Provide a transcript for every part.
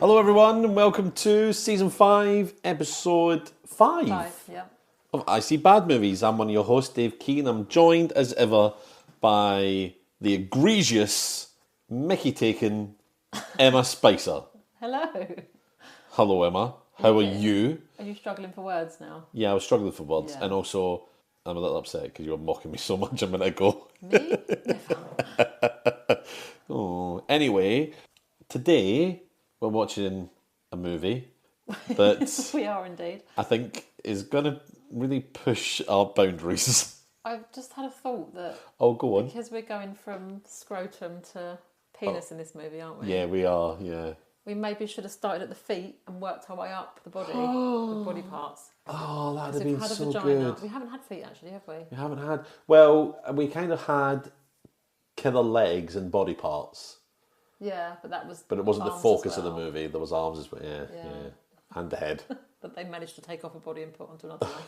Hello everyone and welcome to Season 5, Episode 5 Yeah. of I See Bad Movies. I'm one of your hosts, Dave Keane. I'm joined as ever by the egregious, Mickey-taken Emma Spicer. Hello. Hello Emma, how are you? Are you struggling for words now? Yeah, I was struggling for words Yeah. and also I'm a little upset because you were mocking me so much a minute ago. Me? Never. Oh, anyway, today we're watching a movie that We are indeed. I think is going to really push our boundaries. I've just had a thought that Oh, go on. because we're going from scrotum to penis in this movie, aren't we? Yeah, we are, yeah. We maybe should have started at the feet and worked our way up the body, the body parts. Oh, that would have We've been had a so vagina. good. We haven't had feet actually, have we? We haven't had... Well, we kind of had killer legs and body parts. Yeah, but that was. But it wasn't the arms focus as of the well. movie. There was arms as well, yeah. And the head. But they managed to take off a body and put onto another one.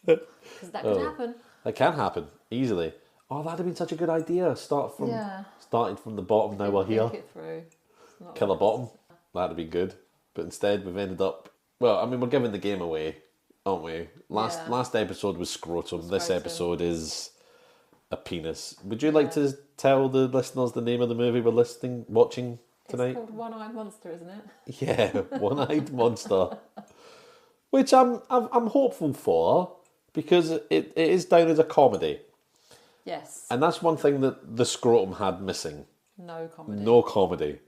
Because that could happen. That can happen, easily. Oh, that'd have been such a good idea. Starting from the bottom, now we're here. Think it through. It's not Killer bottom. That'd be good. But instead, we've ended up... Well, I mean, we're giving the game away, aren't we? Last episode was scrotum. This episode is a penis. Would you like to tell the listeners the name of the movie we're watching tonight? It's called One-Eyed Monster, isn't it? Yeah, One-Eyed Monster. Which I'm hopeful for, because it is down as a comedy. Yes. And that's one thing that the scrotum had missing. No comedy. No comedy.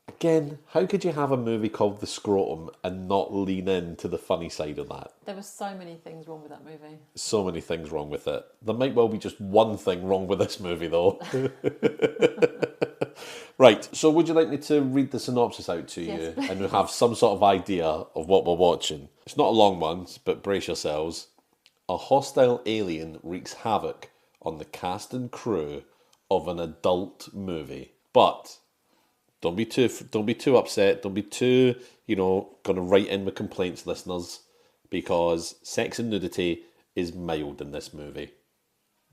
Again, how could you have a movie called The Scrotum and not lean into the funny side of that? There were so many things wrong with that movie. So many things wrong with it. There might well be just one thing wrong with this movie, though. Right, so would you like me to read the synopsis out to you Yes, and have some sort of idea of what we're watching? It's not a long one, but brace yourselves. A hostile alien wreaks havoc on the cast and crew of an adult movie. But don't be too upset. Don't be too, going to write in with complaints, listeners, because sex and nudity is mild in this movie.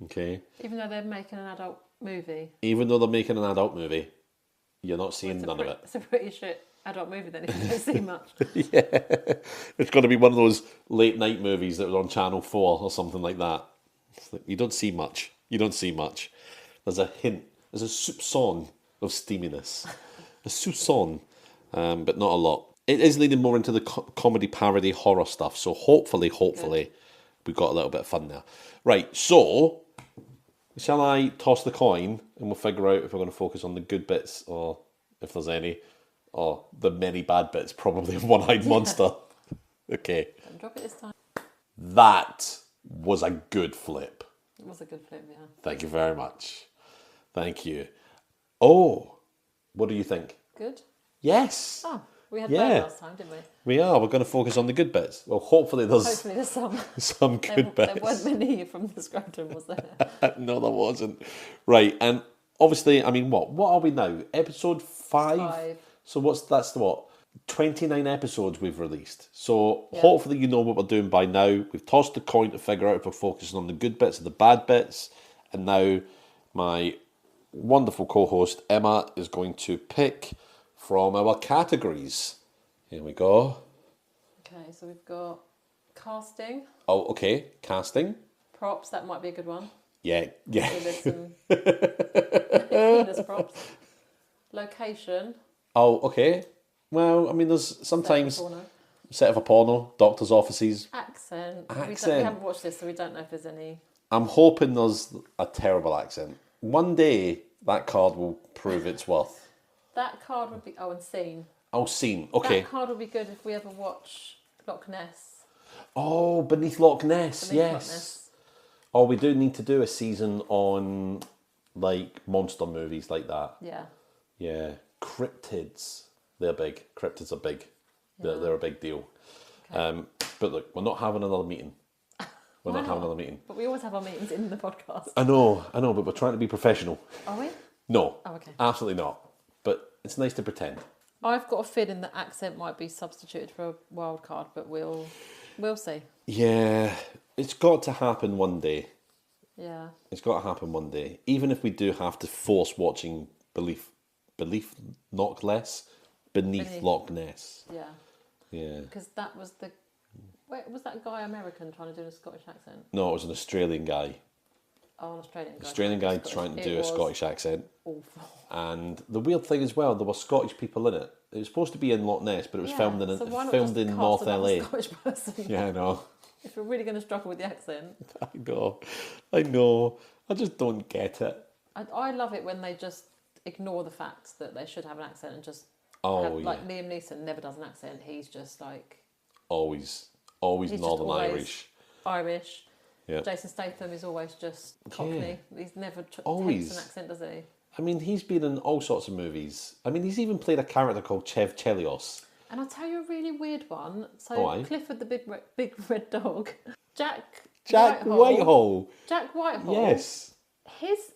Okay? Even though they're making an adult movie. Even though they're making an adult movie, you're not seeing none of it. It's a pretty shit adult movie then if you don't see much. Yeah. It's got to be one of those late night movies that was on Channel 4 or something like that. It's like, you don't see much. There's a hint. There's a soupçon of steaminess. A soupçon, but not a lot. It is leaning more into the comedy, parody, horror stuff. So hopefully, we've got a little bit of fun there. Right, so shall I toss the coin and we'll figure out if we're going to focus on the good bits or if there's any, or the many bad bits, probably of One-Eyed Monster. Okay. Don't drop it this time. That was a good flip. It was a good film, yeah. Thank you very much. Thank you. Oh, what do you think? Good? Yes. Oh, we had bad last time, didn't we? We are. We're going to focus on the good bits. Well, hopefully there's some. some good bits. There weren't many from the scrotum, was there? No, there wasn't. Right, and obviously, I mean, what are we now? Episode 5? 5. So that's 29 episodes we've released. So hopefully you know what we're doing by now. We've tossed the coin to figure out if we're focusing on the good bits or the bad bits. And now my wonderful co-host Emma is going to pick from our categories. Here we go. Okay, so we've got casting, Oh, okay. Casting. props, that might be a good one. Yeah. So there's some penis props. Location, Oh, okay. Well, I mean, there's sometimes porno. set of a porno, doctor's offices. Accent. Accent. We haven't watched this, so we don't know if there's any. I'm hoping there's a terrible accent. One day, that card will prove its worth. That card would be... Oh, and scene. Oh, scene. Okay. That card would be good if we ever watch Loch Ness. Oh, Beneath Loch Ness. Beneath Yes. Loch Ness. Oh, we do need to do a season on, like, monster movies like that. Yeah. Yeah. Cryptids. They're big. Cryptids are big. They're a big deal. Okay. But look, we're not having another meeting. We're Why not having not? another meeting. But we always have our meetings in the podcast. I know, but we're trying to be professional. Are we? No. Oh, okay. Absolutely not. But it's nice to pretend. I've got a feeling that accent might be substituted for a wild card, but we'll see. Yeah, it's got to happen one day. Yeah. It's got to happen one day. Even if we do have to force watching Belief not less. beneath Loch Ness. Yeah. Yeah. Because that was the... Wait, was that guy American trying to do a Scottish accent? No, it was an Australian guy. Oh, an Australian guy. Australian guy trying to do a Scottish accent. Awful. And the weird thing as well, there were Scottish people in it. It was supposed to be in Loch Ness, but it was filmed in North LA. Scottish person? Yeah, I know. If you're really going to struggle with the accent. I know. I just don't get it. I love it when they just ignore the fact that they should have an accent and just like Liam Neeson never does an accent. He's just like always Northern Irish. Yeah. Jason Statham is always just Cockney. Yeah. He's never takes an accent, does he? I mean, he's been in all sorts of movies. I mean, he's even played a character called Chev Chelios. And I'll tell you a really weird one. So Clifford the big red dog, Jack Whitehall. Jack Whitehall. Yes. He is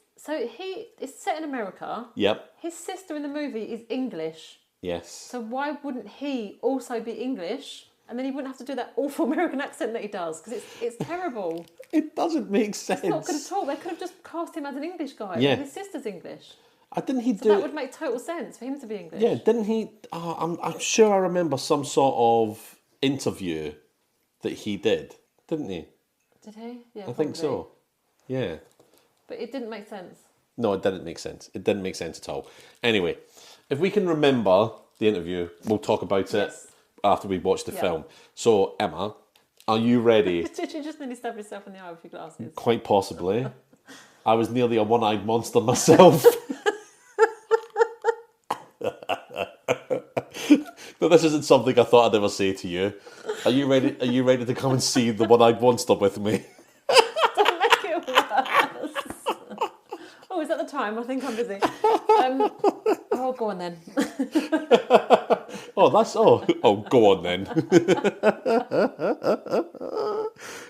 set in America. Yep. His sister in the movie is English. Yes. So why wouldn't he also be English? And then he wouldn't have to do that awful American accent that he does, because it's terrible. It doesn't make sense. It's not good at all. They could have just cast him as an English guy. Yeah. His sister's English. That would make total sense for him to be English. Yeah, didn't he? I'm sure I remember some sort of interview that he did, didn't he? Did he? Yeah, I think so. Yeah. But it didn't make sense. No, it didn't make sense. It didn't make sense at all. Anyway, if we can remember the interview, we'll talk about it after we watch the film. So, Emma, are you ready? Did you just nearly stab yourself in the eye with your glasses? Quite possibly. I was nearly a one-eyed monster myself. But this isn't something I thought I'd ever say to you. Are you ready? Are you ready to come and see the one-eyed monster with me? Don't make it worse. Oh, is that the time? I think I'm busy. Go on then. Go on then.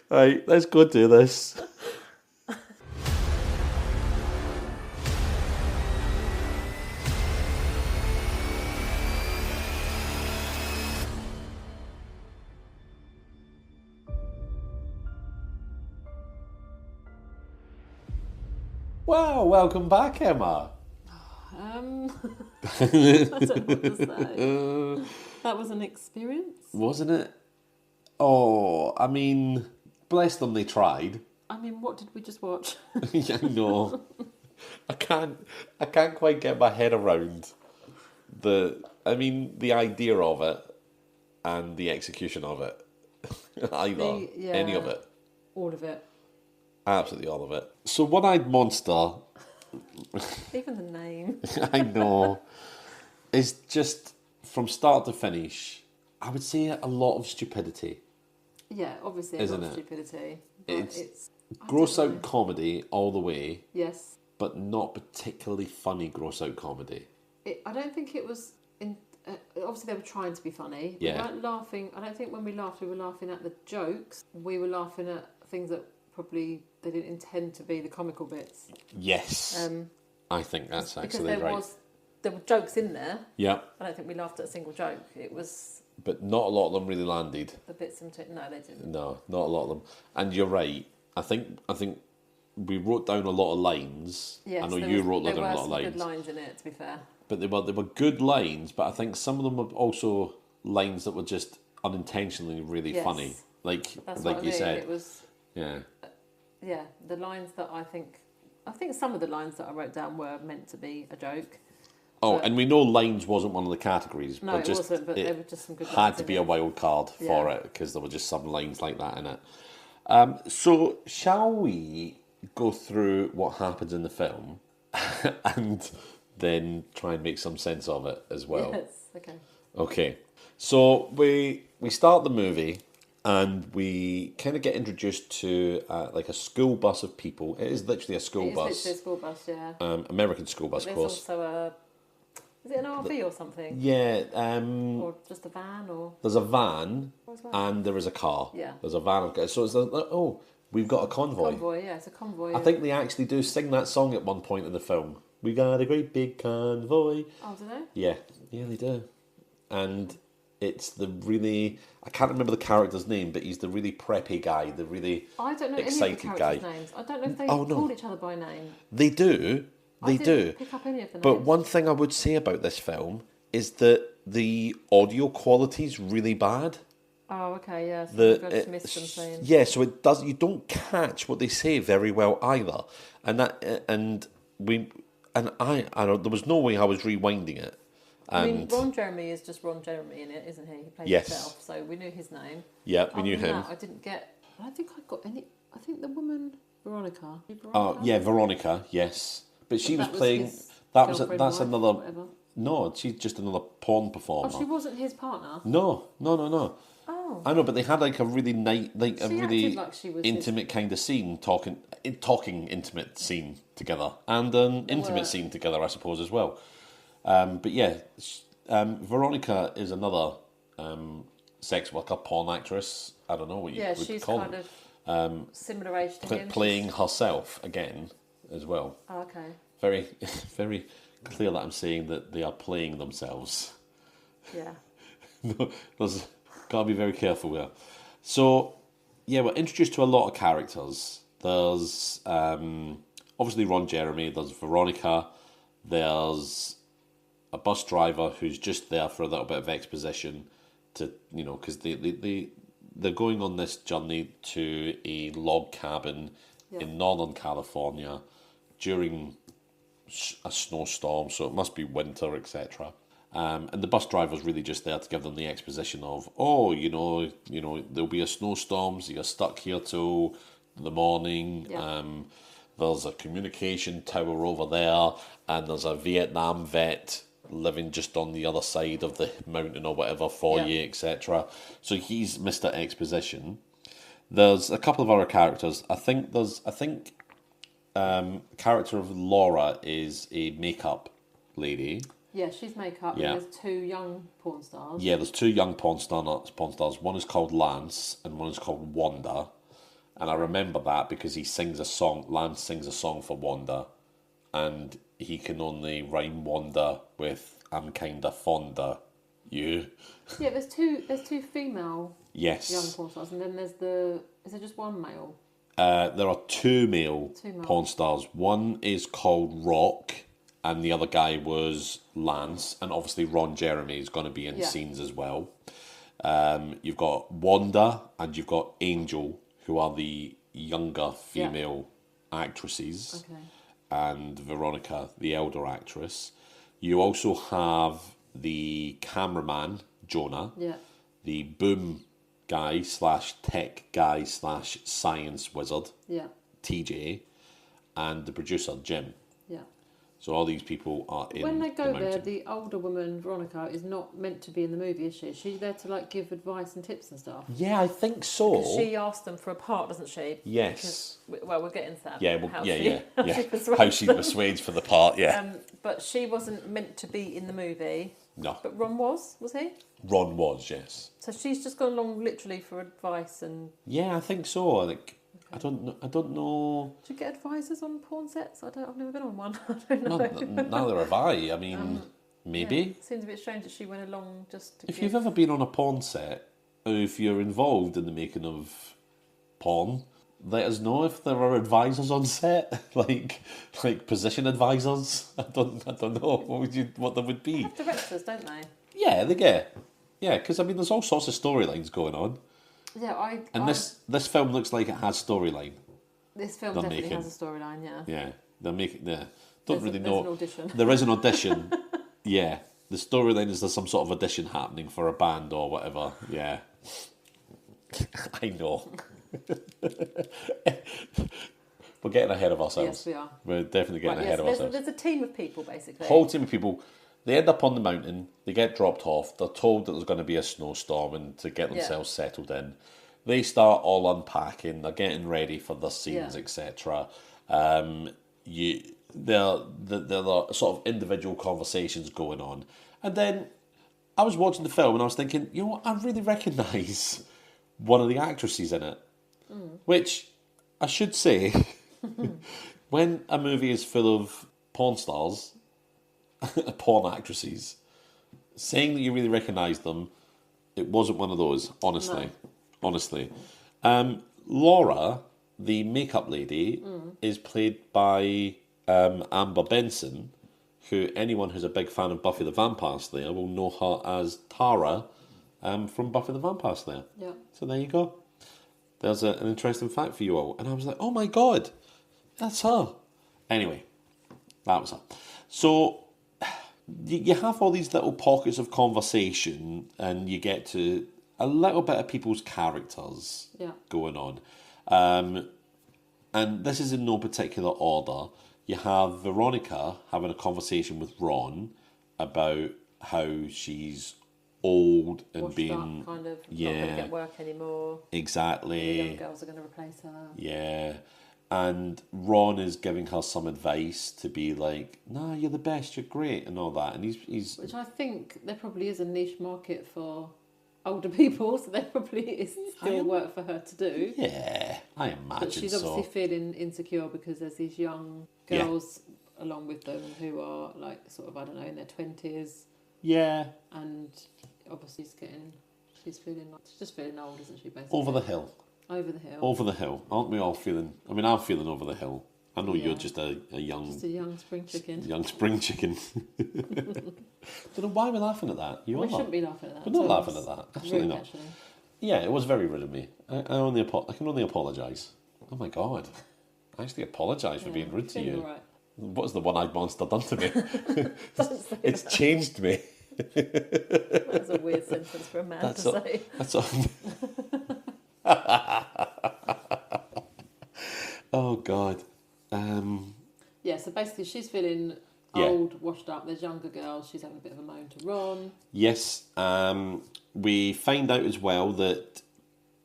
Right, let's go do this. Wow, welcome back, Emma. I don't know what to say. That was an experience. Wasn't it? Oh, I mean, bless them, they tried. I mean, what did we just watch? Yeah, I know. I can't quite get my head around the idea of it and the execution of it. Either. Any of it. All of it. Absolutely all of it. So, One-Eyed Monster... Even the name. I know. It's just, from start to finish, I would say a lot of stupidity. Yeah, obviously a lot of stupidity. It's gross out comedy all the way. Yes. But not particularly funny gross out comedy. I don't think it was... obviously they were trying to be funny. Yeah. We weren't laughing... I don't think when we laughed we were laughing at the jokes. We were laughing at things that probably they didn't intend to be the comical bits. Yes. I think that's actually right. There were jokes in there. Yeah. I don't think we laughed at a single joke. It was... But not a lot of them really landed. The bits in between... No, they didn't. No, not a lot of them. And you're right. I think we wrote down a lot of lines. Yes, I know you wrote down a lot of lines. There were some good lines in it, to be fair. But they were good lines, but I think some of them were also lines that were just unintentionally really funny. Like you said. It was... Yeah. Yeah, the lines that I think some of the lines that I wrote down were meant to be a joke. Oh, and we know lines wasn't one of the categories. No, it wasn't, but there were just some good lines. Had to be a wild card for it, because there were just some lines like that in it. So, shall we go through what happens in the film and then try and make some sense of it as well? Yes, okay. Okay, so we start the movie and we kind of get introduced to like a school bus of people. It is literally a school bus. It's literally a school bus, yeah. American school bus, of course. There's also is it an RV or something? Yeah. Or just a van, or... There's a van and there is a car. Yeah. There's a van. So it's we've got a convoy. It's a convoy. I think they actually do sing that song at one point in the film. We got a great big convoy. Oh, do they? Yeah, they do. And it's the really... I can't remember the character's name, but he's the really preppy guy, the really I don't know excited any of the guy. characters' names. I don't know if they called each other by name. They do. I didn't pick up any of the names. But one thing I would say about this film is that the audio quality's really bad. Oh, okay, yeah. So I just missed them saying. Yeah, so it does. You don't catch what they say very well either, I don't. There was no way I was rewinding it. I mean, Ron Jeremy is just Ron Jeremy in it, isn't he? He plays himself, so we knew his name. Yeah, we knew him. That, I didn't get. I don't think I got any. I think the woman Veronica. Oh yeah, Veronica. Yes, but she was playing. That's another. Whatever. No, she's just another porn performer. Oh, she wasn't his partner. No. Oh. I know, but they had like a really really like she was intimate kind of scene, talking intimate scene together, and an intimate scene together, I suppose, as well. But yeah, Veronica is another sex worker, porn actress. I don't know what you would she's call kind it. of similar age to him. Playing herself again as well. Oh, okay. Very, very clear that I'm saying that they are playing themselves. Yeah. No, there's got to be very careful here. So, yeah, we're introduced to a lot of characters. There's obviously Ron Jeremy. There's Veronica. There's a bus driver who's just there for a little bit of exposition to, because they're going on this journey to a log cabin in Northern California during a snowstorm, so it must be winter, etc. And the bus driver's really just there to give them the exposition of, there'll be a snowstorm, so you're stuck here till the morning. Yeah. There's a communication tower over there, and there's a Vietnam vet living just on the other side of the mountain or whatever for you, etc. So he's Mr. Exposition. There's a couple of other characters. I think character of Laura is a makeup lady. Yeah, she's makeup. Yeah. And there's two young porn stars. Yeah, there's two young porn stars. One is called Lance and one is called Wanda. And I remember that because he sings a song. Lance sings a song for Wanda, and he can only rhyme Wanda with "I'm kinda fonda you." Yeah, there's two female young Yes. porn stars, and then is there just one male? There are two male porn stars. One is called Rock, and the other guy was Lance, and obviously Ron Jeremy is going to be in scenes as well. You've got Wanda and you've got Angel, who are the younger female actresses, and Veronica, the elder actress. You also have the cameraman, Jonah, the boom guy / tech guy / science wizard, TJ, and the producer, Jim. Yeah. So all these people are in When they go the there, mountain. the older woman, Veronica, is not meant to be in the movie, is she? Is she there to give advice and tips and stuff? Yeah, I think so. Because she asked them for a part, doesn't she? Yes. Because, we'll get into that. Yeah, How she persuades for the part, but she wasn't meant to be in the movie. No. But Ron was he? Ron was, yes. So she's just gone along literally for advice and... Yeah, I think so. I don't know. Do you get advisors on porn sets? I've never been on one. I don't know. Neither have I. I mean, maybe. Yeah, it seems a bit strange that she went along just to If you've ever been on a porn set, or if you're involved in the making of porn, let us know if there are advisors on set, like position advisors. I don't know what there would be. They have directors, don't they? Yeah, they get. Yeah, because I mean, there's all sorts of storylines going on. Yeah, this film looks like it has storyline. This film definitely has a storyline. Yeah. Yeah, they're making. Yeah, There's an audition. There is an audition. Yeah, the storyline is there's some sort of audition happening for a band or whatever. Yeah, I know. We're getting ahead of ourselves. Yes, we are. We're definitely getting ahead of ourselves. There's a team of people, basically. Whole team of people. They end up on the mountain. They get dropped off. They're told that there's going to be a snowstorm and to get themselves settled in. They start all unpacking. They're getting ready for the scenes, etc. There are sort of individual conversations going on. And then I was watching the film and I was thinking, you know what, I really recognise one of the actresses in it. Which, I should say, when a movie is full of porn stars, porn actresses, saying that you really recognise them, it wasn't one of those, honestly. No. Honestly. Laura, the makeup lady, is played by Amber Benson, who anyone who's a big fan of Buffy the Vampire Slayer will know her as Tara from Buffy the Vampire Slayer. Yeah. So there you go. There's an interesting fact for you all. And I was like, oh my God, that's her. Anyway, that was her. So you have all these little pockets of conversation and you get to a little bit of people's characters going on. And this is in no particular order. You have Veronica having a conversation with Ron about how she's old and washed being up, kind of not going to get work anymore. Exactly. The young girls are going to replace her. Yeah. And Ron is giving her some advice to be like, nah, you're the best, you're great, and all that. And he's which I think there probably is a niche market for older people, so there probably is still work for her to do. Yeah, I imagine so. But she's obviously feeling insecure because there's these young girls along with them who are like sort of, I don't know, in their 20s. Yeah. And obviously she's just feeling old, isn't she, basically? Over the hill. Over the hill. Over the hill. Aren't we all feeling... I mean, I'm feeling over the hill. I know you're just a young... Just a young spring chicken. Young spring chicken. Don't know why we're laughing at that. We shouldn't be laughing at that. We're not laughing at that. Absolutely rude, not. Actually. Yeah, it was very rude of me. I can only apologise. Oh my God. I actually apologise for being rude to you. Right. What's the one-eyed monster done to me? It's changed me. That's a weird sentence for a man to say. Oh God. So basically she's feeling old, washed up. There's younger girls. She's having a bit of a moan to Ron. Yes. We find out as well that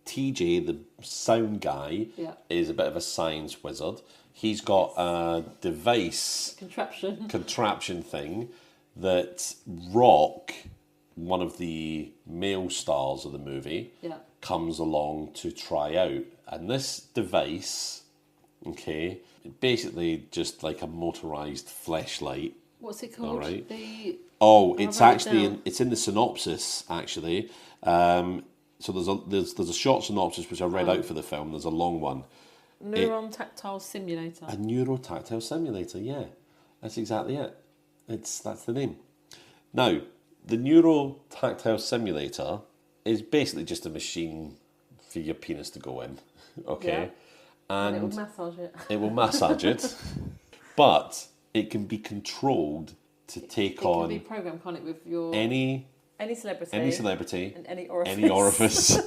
TJ, the sound guy, is a bit of a science wizard. He's got a device... Contraption thing that Rock, one of the male stars of the movie, comes along to try out. And this device, basically just like a motorised fleshlight. What's it called? All right. It's in the synopsis, actually. So there's a short synopsis which I read out for the film. There's a long one. Neurotactile simulator. A neurotactile simulator, yeah. That's exactly it. That's the name. Now, the neurotactile simulator is basically just a machine for your penis to go in. Okay? Yeah. And it will massage it. It will massage it. But it can be controlled to take on... It can be programmed, can't it, with your... Any celebrity. And any orifice. Any orifice.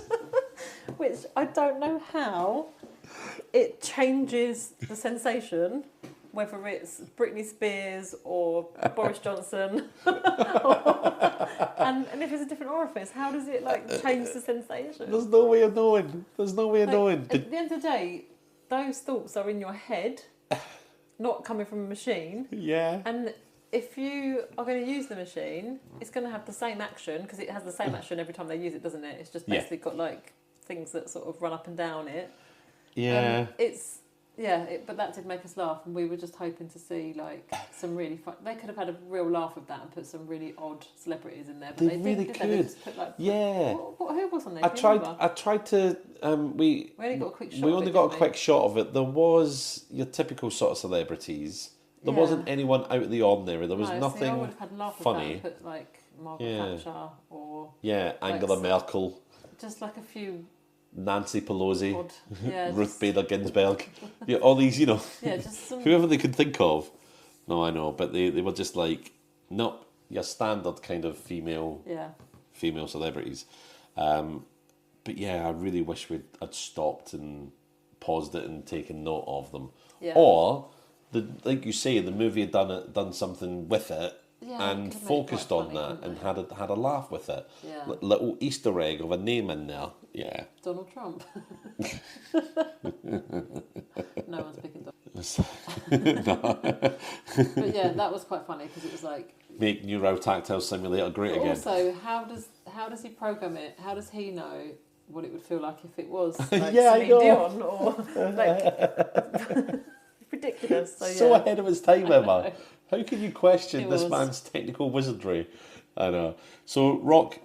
Which I don't know how it changes the sensation, whether it's Britney Spears or Boris Johnson. and if it's a different orifice, how does it change the sensation? There's no way of knowing. At the end of the day, those thoughts are in your head, not coming from a machine. Yeah. And if you are going to use the machine, it's going to have the same action, because it has the same action every time they use it, doesn't it? It's just basically got things that sort of run up and down it. Yeah. But that did make us laugh, and we were just hoping to see some really fun. They could have had a real laugh with that and put some really odd celebrities in there. But they really did. could. They just put, who was on there? I tried to. We only got a quick shot. We only got a quick shot of it. There was your typical sort of celebrities. There wasn't anyone out of the ordinary. There was nothing I would have had a laugh funny. With that and put Margaret Thatcher or Angela Merkel. Just a few. Nancy Pelosi, Ruth Bader Ginsburg, all these, just whoever they could think of. No, I know, but they were just nope, your standard kind of female celebrities. But I really wish I'd stopped and paused it and taken note of them. Yeah. Or, like you say, the movie had done something with it. And focused on that and had a laugh with it. Yeah. Little Easter egg of a name in there. Yeah. Donald Trump. No one's picking Donald Trump. But that was quite funny because it was make Neurotactile Simulator great again. Also, how does he program it? How does he know what it would feel like if it was I know. Dion or ridiculous. So ahead of his time, Emma. How can you question this man's technical wizardry? I know. So Rock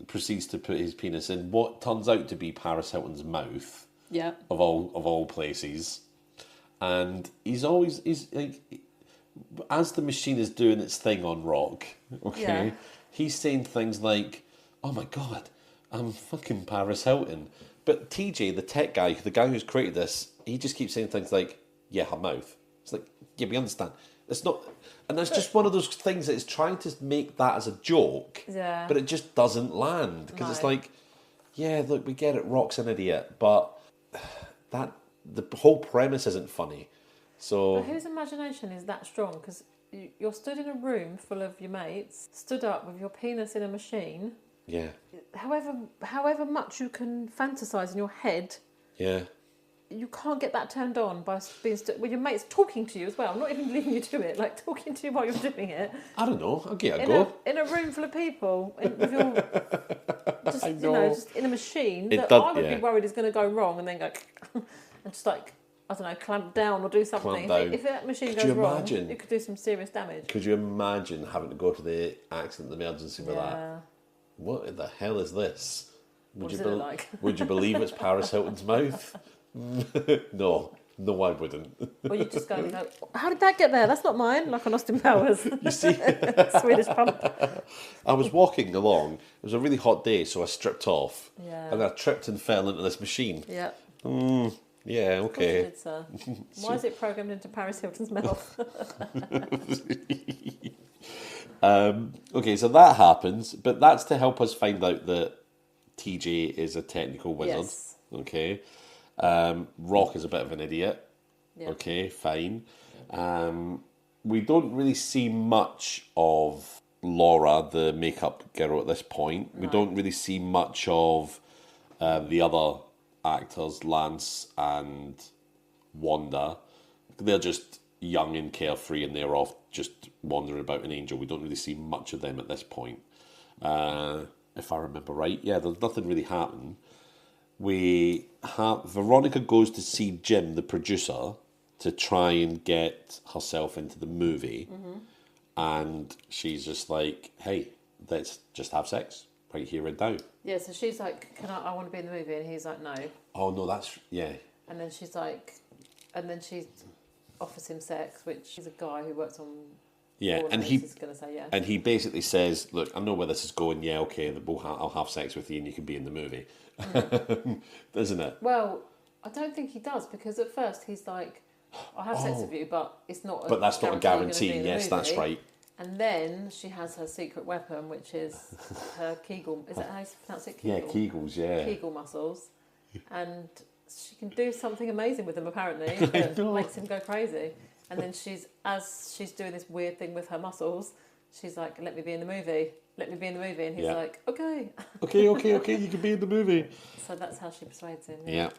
proceeds to put his penis in what turns out to be Paris Hilton's mouth. Yeah. Of all places, and he's as the machine is doing its thing on Rock, okay, Yeah. he's saying things like, "Oh my God, I'm fucking Paris Hilton." But TJ, the tech guy, the guy who's created this, he just keeps saying things like, "Yeah, her mouth." It's like, yeah, we understand. It's not, and that's just one of those things that is trying to make that as a joke, Yeah. but it just doesn't land because it's No. like, yeah, look, we get it. Rock's an idiot, but that the whole premise isn't funny. So But whose imagination is that strong? Because you're stood in a room full of your mates, stood up with your penis in a machine. yeah, However much you can fantasize in your head, yeah. you can't get that turned on by being stood with your mates talking to you as well. Not even leaving you do it, like talking to you while you're doing it. I don't know. I'll give it a go. In a room full of people, with your just I you know. know, just in a machine It that does- I would yeah. be worried is going to go wrong, and then go and just like I don't know, clamp down or do something. Clamp down. If that machine Could goes you wrong, imagine? it could do some serious damage. Could you imagine having to go to the accident emergency for that? Yeah. What in the hell is this? What does it look like? Would you believe it's Paris Hilton's mouth? No, I wouldn't. Or you just go and go, how did that get there? That's not mine. Like on Austin Powers. You see, Swedish pump. I was walking along. It was a really hot day, so I stripped off, Yeah. and I tripped and fell into this machine. Yeah. Yeah, Of course okay. you did, sir. Why is it programmed into Paris Hilton's mouth? Okay, so that happens, but that's to help us find out that TJ is a technical wizard. Yes. Okay. Rock is a bit of an idiot. Yeah. Okay, fine. We don't really see much of Laura, the makeup girl, at this point. We No. don't really see much of the other actors, Lance and Wanda. They're just young and carefree, and they're off just wandering about an Angel. We don't really see much of them at this point. If I remember right, yeah, there's nothing really happening. We have Veronica goes to see Jim, the producer, to try and get herself into the movie, and she's just like, "Hey, let's just have sex right here and now." Yeah, so she's like, I want to be in the movie? And he's like, no. Oh no, that's yeah. And then she's like, and then she offers him sex, which is a guy who works on. Yeah, Warner, and he's going to say yeah. And he basically says, "Look, I know where this is going. Yeah, okay, I'll have sex with you, and you can be in the movie." Isn't it? Well, I don't think he does, because at first he's like, "I'll have sex Oh. with you, but it's not." But that's not a you're gonna guarantee. be in the Yes, that's movie." right. And then she has her secret weapon, which is her Kegel. Is that how you pronounce it? Yeah, Kegel? Kegels. Yeah. Kegel muscles, and she can do something amazing with them. Apparently, that makes him go crazy. And then as she's doing this weird thing with her muscles, she's like, "Let me be in the movie. Let me be in the movie." And he's Yeah. like, "Okay." Okay. You can be in the movie. So that's how she persuades him. Yeah,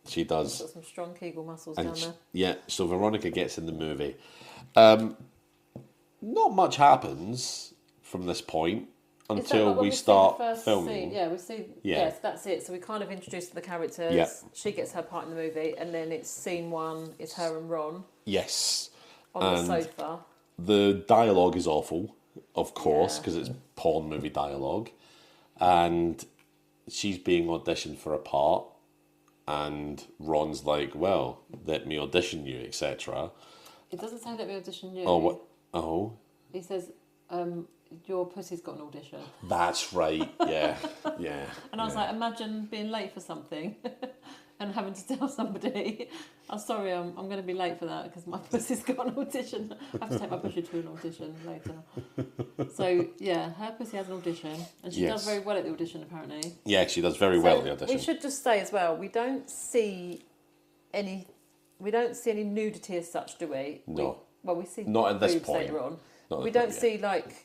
she does. She's got some strong Kegel muscles And down there. yeah, so Veronica gets in the movie. Not much happens from this point Is that until like when we see the start first filming. scene? Yeah, we see. Yeah. Yes, that's it. So we kind of introduced the characters. Yeah. She gets her part in the movie, and then it's scene one. It's her and Ron Yes. on the And sofa. the dialogue is awful, of course, Yeah. because it's porn movie dialogue. And she's being auditioned for a part, and Ron's like, "Well, let me audition you, etc." It doesn't say let me audition you. Oh, what? Oh, He says, "Your pussy's got an audition." that's right. Yeah, yeah. And I was yeah. like, imagine being late for something and having to tell somebody, "I'm sorry, I'm going to be late for that because my pussy's got an audition. I have to take my pussy to an audition later." So, yeah, her pussy has an audition, and she does Yes. very well at the audition, apparently. Yeah, she does very So well at the audition. we should just say as well, we don't see any nudity as such, do we? No. We see Not at this boobs point. later on. Not at We this don't point, see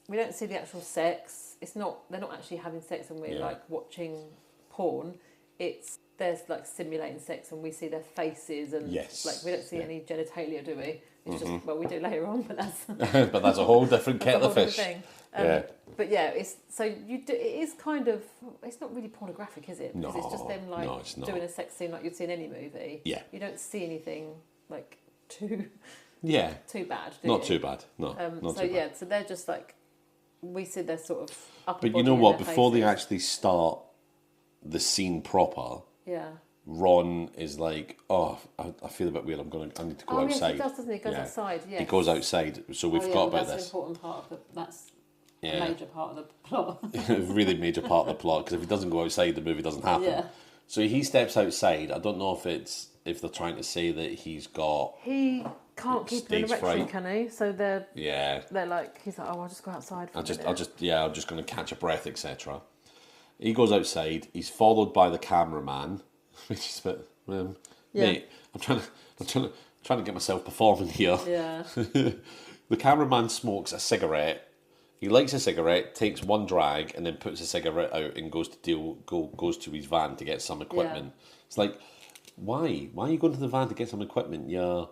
we don't see the actual sex. They're not actually having sex, and we're Yeah. like watching porn. There's like simulating sex, and we see their faces, and Yes. like we don't see any genitalia, do we? It's just we do later on, but that's But that's a whole different that's a kettle whole of different fish. thing. Yeah. But yeah, it is kind of, it's not really pornographic, is it? Because it's just No, them like no, it's not. doing a sex scene like you'd see in any movie. Yeah. You don't see anything like too Yeah. bad, do Not you? too bad. No. Not So too bad. yeah, so they're just like, we see their sort of upper But you body know and what? their Before they faces. actually start the scene proper, Yeah. Ron is like, oh, I feel a bit weird. I need to go outside. Yes, he does, doesn't he? He goes outside. Yes. He goes outside. So we forgot about that's this. An important part of that's a major part of the plot. A really major part of the plot, because if he doesn't go outside, the movie doesn't happen. Yeah. So he steps outside. I don't know if they're trying to say that he's got. He can't keep an erection, can he? So they're like, he's like, oh, I'll just go outside for a minute. I'm just going to catch a breath, etc. He goes outside. He's followed by the cameraman, which is a bit, mate. I'm trying to get myself performing here. Yeah. The cameraman smokes a cigarette. He lights a cigarette, takes one drag, and then puts the cigarette out and goes to his van to get some equipment. Yeah. It's like, why? Why are you going to the van to get some equipment? You're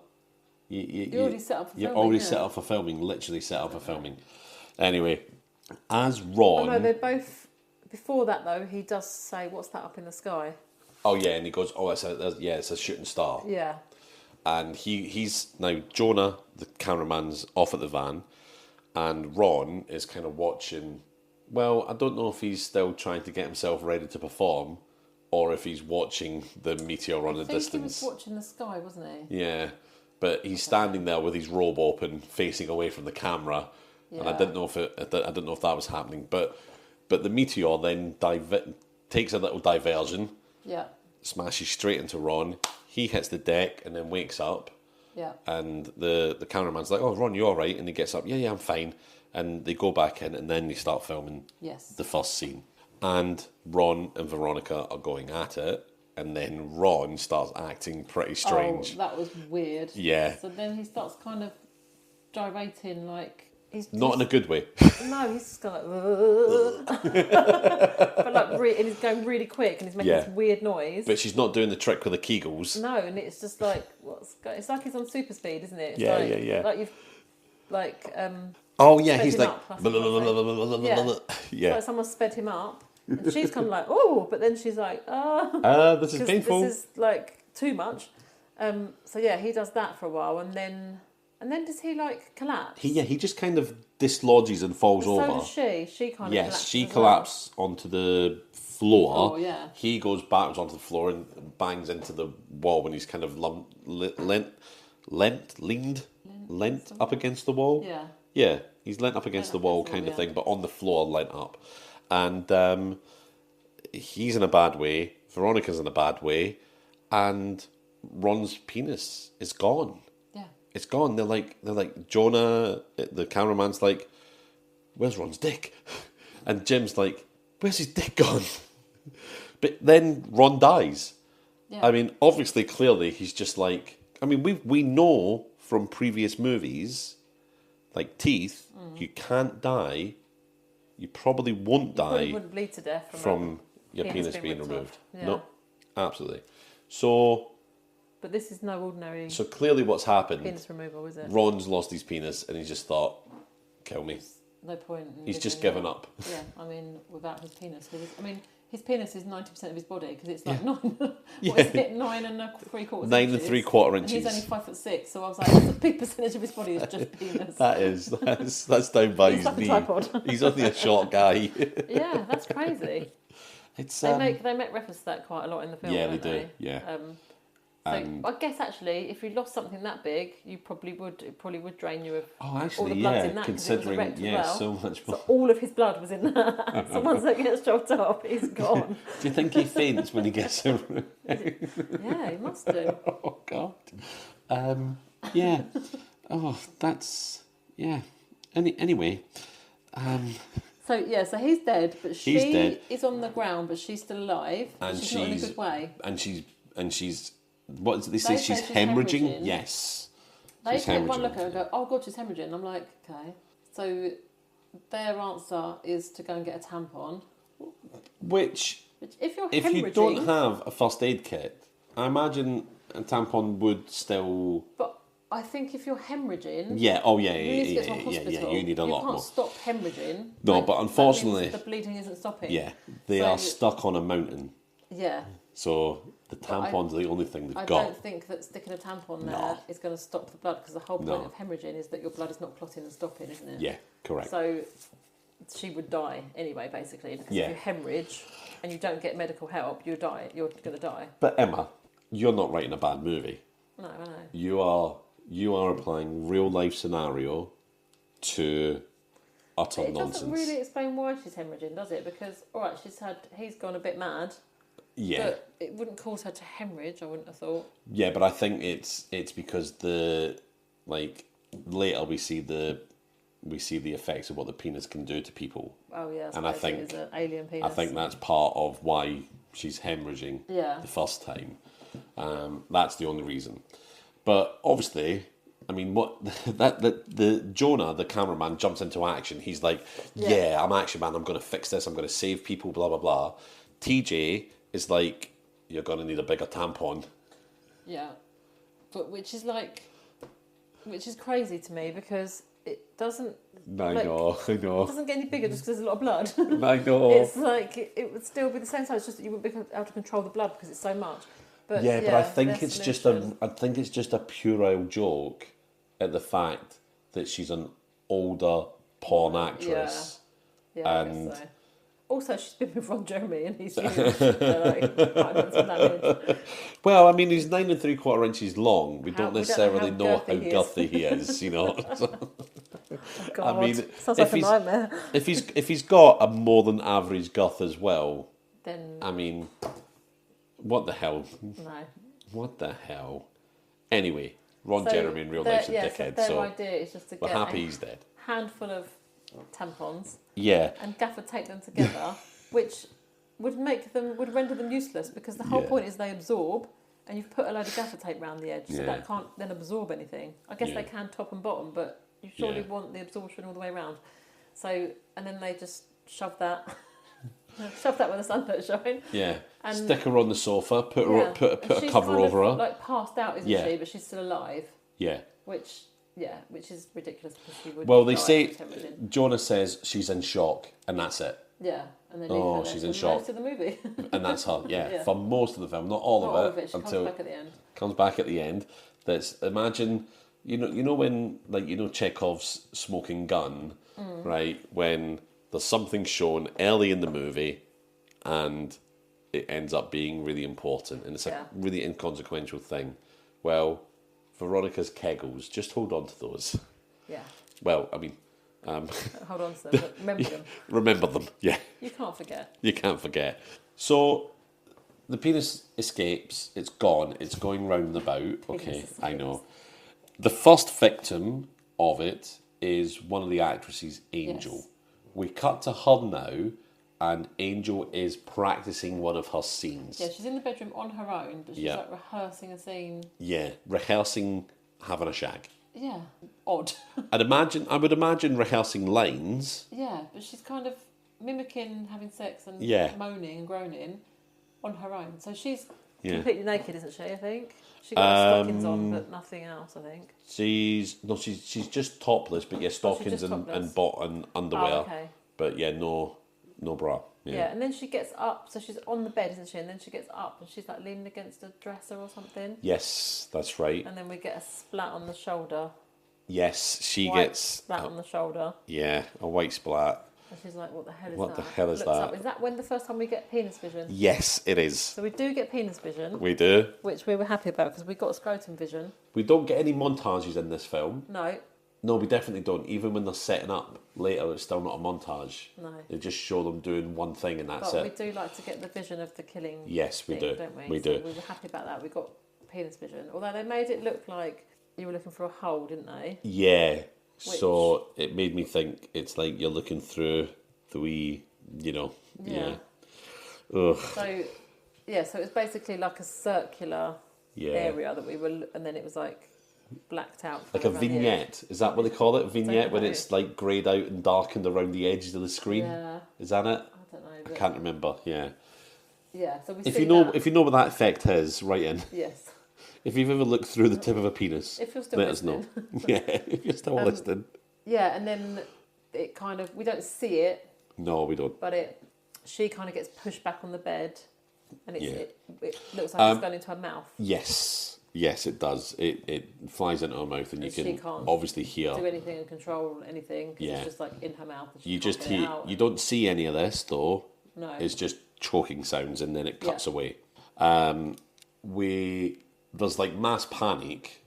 already set up for filming. You're already set up for filming. Literally set up for filming. Anyway, as Ron. Oh no, they're both. Before that though, he does say, "What's that up in the sky?" Oh yeah, and he goes, "Oh, it's a shooting star." Yeah. And he's now Jonah, the cameraman's off at the van. And Ron is kind of watching. Well, I don't know if he's still trying to get himself ready to perform, or if he's watching the meteor on the distance. He was watching the sky, wasn't he? Yeah, but he's standing there with his robe open, facing away from the camera, and I didn't know if that was happening. But the meteor then takes a little diversion. Yeah. Smashes straight into Ron. He hits the deck and then wakes up. Yeah. And the cameraman's like, "Oh, Ron, you all right?" And he gets up. Yeah, I'm fine. And they go back in, and then they start filming the first scene. And Ron and Veronica are going at it, and then Ron starts acting pretty strange. Oh, that was weird. Yeah. So then he starts kind of gyrating like... Not in a good way. No, he's just going like... but like, and he's going really quick, and he's making this weird noise. But she's not doing the trick with the Kegels. No, and it's just like... It's like he's on super speed, isn't it? It's yeah. Like you've... Like... Oh, yeah, he's like... Yeah. Like someone sped him up, and she's kind of like, oh, but then she's like, this is painful. This is, like, too much. So, yeah, he does that for a while, and then does he, like, collapse? He just kind of dislodges and falls over. So does she. She kind of Yes, she collapses onto the floor. Oh, yeah. He goes backwards onto the floor and bangs into the wall when he's kind of leant up against the wall. Yeah. Yeah, he's leant up against the wall kind of thing, but on the floor, leant up. And he's in a bad way, Veronica's in a bad way, and Ron's penis is gone. Yeah. It's gone. They're like, Jonah, the cameraman's like, "Where's Ron's dick?" And Jim's like, "Where's his dick gone?" But then Ron dies. Yeah. I mean, obviously, clearly, he's just like... I mean, we know from previous movies... Like Teeth, you can't die. You probably won't die. You wouldn't bleed to death from your penis being removed. Yeah. No, absolutely. So, but this is no ordinary. So clearly, what's happened? Penis removal, is it? Ron's lost his penis, and he's just thought, "Kill me." No point. He's just given up. Yeah, I mean, without his penis, his penis is 90% of his body because it's like 9. What is it? 9 and 3/4. 9 and 3/4 inches. And he's only 5'6", so I was like, that's a big percentage of his body is just penis. That's down by his like knee. A tripod. He's only a short guy. Yeah, that's crazy. They make reference to that quite a lot in the film. Yeah, don't they do. Yeah. So I guess actually, if you lost something that big, it probably would drain you of all the blood in that. Considering it was erect as so much more. So all of his blood was in that. So once that gets chopped off, he's gone. Do you think he faints when he gets a... Yeah, he must do. Oh God. Yeah. Oh, that's Anyway. So he's dead, but she is on the ground, but she's still alive. And she's not in a good way. And she's. What did they say? She's hemorrhaging? Yes. They take one look at her and go, "Oh God, she's hemorrhaging." I'm like, okay. So their answer is to go and get a tampon. Which if you don't have a first aid kit, I imagine a tampon would still. But I think if you're hemorrhaging, you need a lot more. You can't stop hemorrhaging. No, but unfortunately, the bleeding isn't stopping. Yeah, they are stuck on a mountain. Yeah. So the tampon's the only thing they've got. I don't think that sticking a tampon there is going to stop the blood, because the whole point of hemorrhaging is that your blood is not clotting and stopping, isn't it? Yeah, correct. So she would die anyway, basically, because Yeah. if you hemorrhage and you don't get medical help, you die. You're going to die. But Emma, you're not writing a bad movie. No, I know. You are applying real life scenario to utter It nonsense. doesn't really explain why she's hemorrhaging, does it? Because all right, he's gone a bit mad. Yeah. But it wouldn't cause her to hemorrhage. I wouldn't have thought. Yeah, but I think it's because later we see the effects of what the penis can do to people. Oh yeah, and I think it is an alien penis. I think that's part of why she's hemorrhaging the first time. That's the only reason. But obviously, I mean, what the Jonah, the cameraman, jumps into action. He's like, "Yeah, I'm action man. I'm going to fix this. I'm going to save people." Blah blah blah. TJ is like, "You're going to need a bigger tampon." Yeah, but which is crazy to me because it doesn't. I know. It doesn't get any bigger just because there's a lot of blood. I know. It's like it would still be the same size. It's just that you wouldn't be able to control the blood because it's so much. But but I think it's just a puerile joke at the fact that she's an older porn actress. Yeah, I guess so. Also, she's been with Ron Jeremy and he's huge. So, like, might have done some damage. Well, I mean, he's 9 3/4 inches long. We don't We necessarily don't know how how girthy he is, you know. Oh, God. I mean, Sounds like a nightmare. if he's got a more than average girth as well, Then I mean, what the hell? no. What the hell? Anyway, Ron Jeremy in real life's a dickhead. So their idea is just to we're get happy a he's dead. handful of tampons Yeah. and gaffer tape them together, which would render them useless because the whole point is they absorb, and you've put a load of gaffer tape around the edge, so that can't then absorb anything. I guess they can top and bottom, but you surely want the absorption all the way around. So, and then they just shove that where the sun don't shine. Yeah. And stick her on the sofa. Put a cover over her. Like passed out, isn't she? But she's still alive. Yeah. Which is ridiculous because she would. Well, they die say from hemorrhaging. Jonah says she's in shock, and that's it. Yeah, and then she's in for shock. most of the movie. And that's her. Yeah, for most of the film, not all of it. She until comes back at the end. Comes back at the end. That's imagine. You know when Chekhov's smoking gun, right? When there's something shown early in the movie, and it ends up being really important, and it's a really inconsequential thing. Well, Veronica's kegels, just hold on to those. Yeah. Well, I mean, hold on to them, but remember them. Remember them, yeah. You can't forget. You can't forget. So the penis escapes. It's gone. It's going round and about. Okay, I know. The first victim of it is one of the actresses, Angel. Yes. We cut to her now, and Angel is practicing one of her scenes. Yeah, she's in the bedroom on her own, but she's like rehearsing a scene. Yeah, rehearsing having a shag. Yeah, odd. I would imagine rehearsing lines. Yeah, but she's kind of mimicking having sex and moaning and groaning on her own. So she's completely naked, isn't she? I think she got stockings on, but nothing else. I think she's just topless, but stockings and underwear. Oh, okay. But no bra. Yeah, and then she gets up, so she's on the bed, isn't she? And then she gets up and she's like leaning against a dresser or something. Yes, that's right. And then we get a splat on the shoulder. Yes, she White gets splat on the shoulder. Yeah, a white splat. And she's like, "What the hell is that?" What the hell is that? Up. Is that when the first time we get penis vision? Yes, it is. So we do get penis vision. We do. Which we were happy about because we got scrotum vision. We don't get any montages in this film. No, we definitely don't. Even when they're setting up later, it's still not a montage. No. They just show them doing one thing and that's it. But we do like to get the vision of the killing. Yes, we do. Don't we? We so do. We were happy about that. We got penis vision. Although they made it look like you were looking for a hole, didn't they? Yeah. So it made me think it's like you're looking through the wee, Yeah. Ugh. So it was basically like a circular area that we were, and then it was like blacked out. Like a vignette. Is that what they call it? A vignette when it's like greyed out and darkened around the edges of the screen? Yeah. Is that it? I don't know. I can't remember. Yeah. Yeah. So we. If you know what that effect is, write in. Yes. If you've ever looked through the tip of a penis, if you're still let listening. us know. Yeah, if you're still listening. Yeah, and then it kind of, we don't see it. No, we don't. But she kind of gets pushed back on the bed, and it looks like it's gone into her mouth. Yes. Yes, it does. It flies into her mouth, and you she can can't obviously hear. do anything and control anything because Yeah. it's just like in her mouth. And she You can't just get it hear. out. You don't see any of this though. No. It's just choking sounds, and then it cuts Yeah. away. There's like mass panic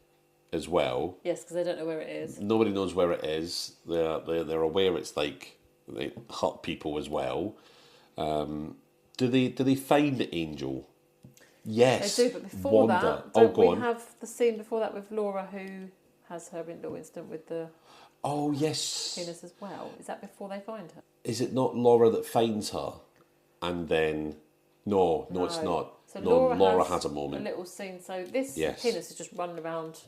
as well. Yes, because they don't know where it is. Nobody knows where it is. They're aware it's like they hurt people as well. Do they find the angel? Yes. They do, but before Wanda. that, Oh, don't go we on. have the scene before that with Laura who has her little incident with the Oh yes. penis as well? Is that before they find her? Is it not Laura that finds her? And then no, it's not. So No, Laura has a a moment. little scene. So this Yes. penis is just running around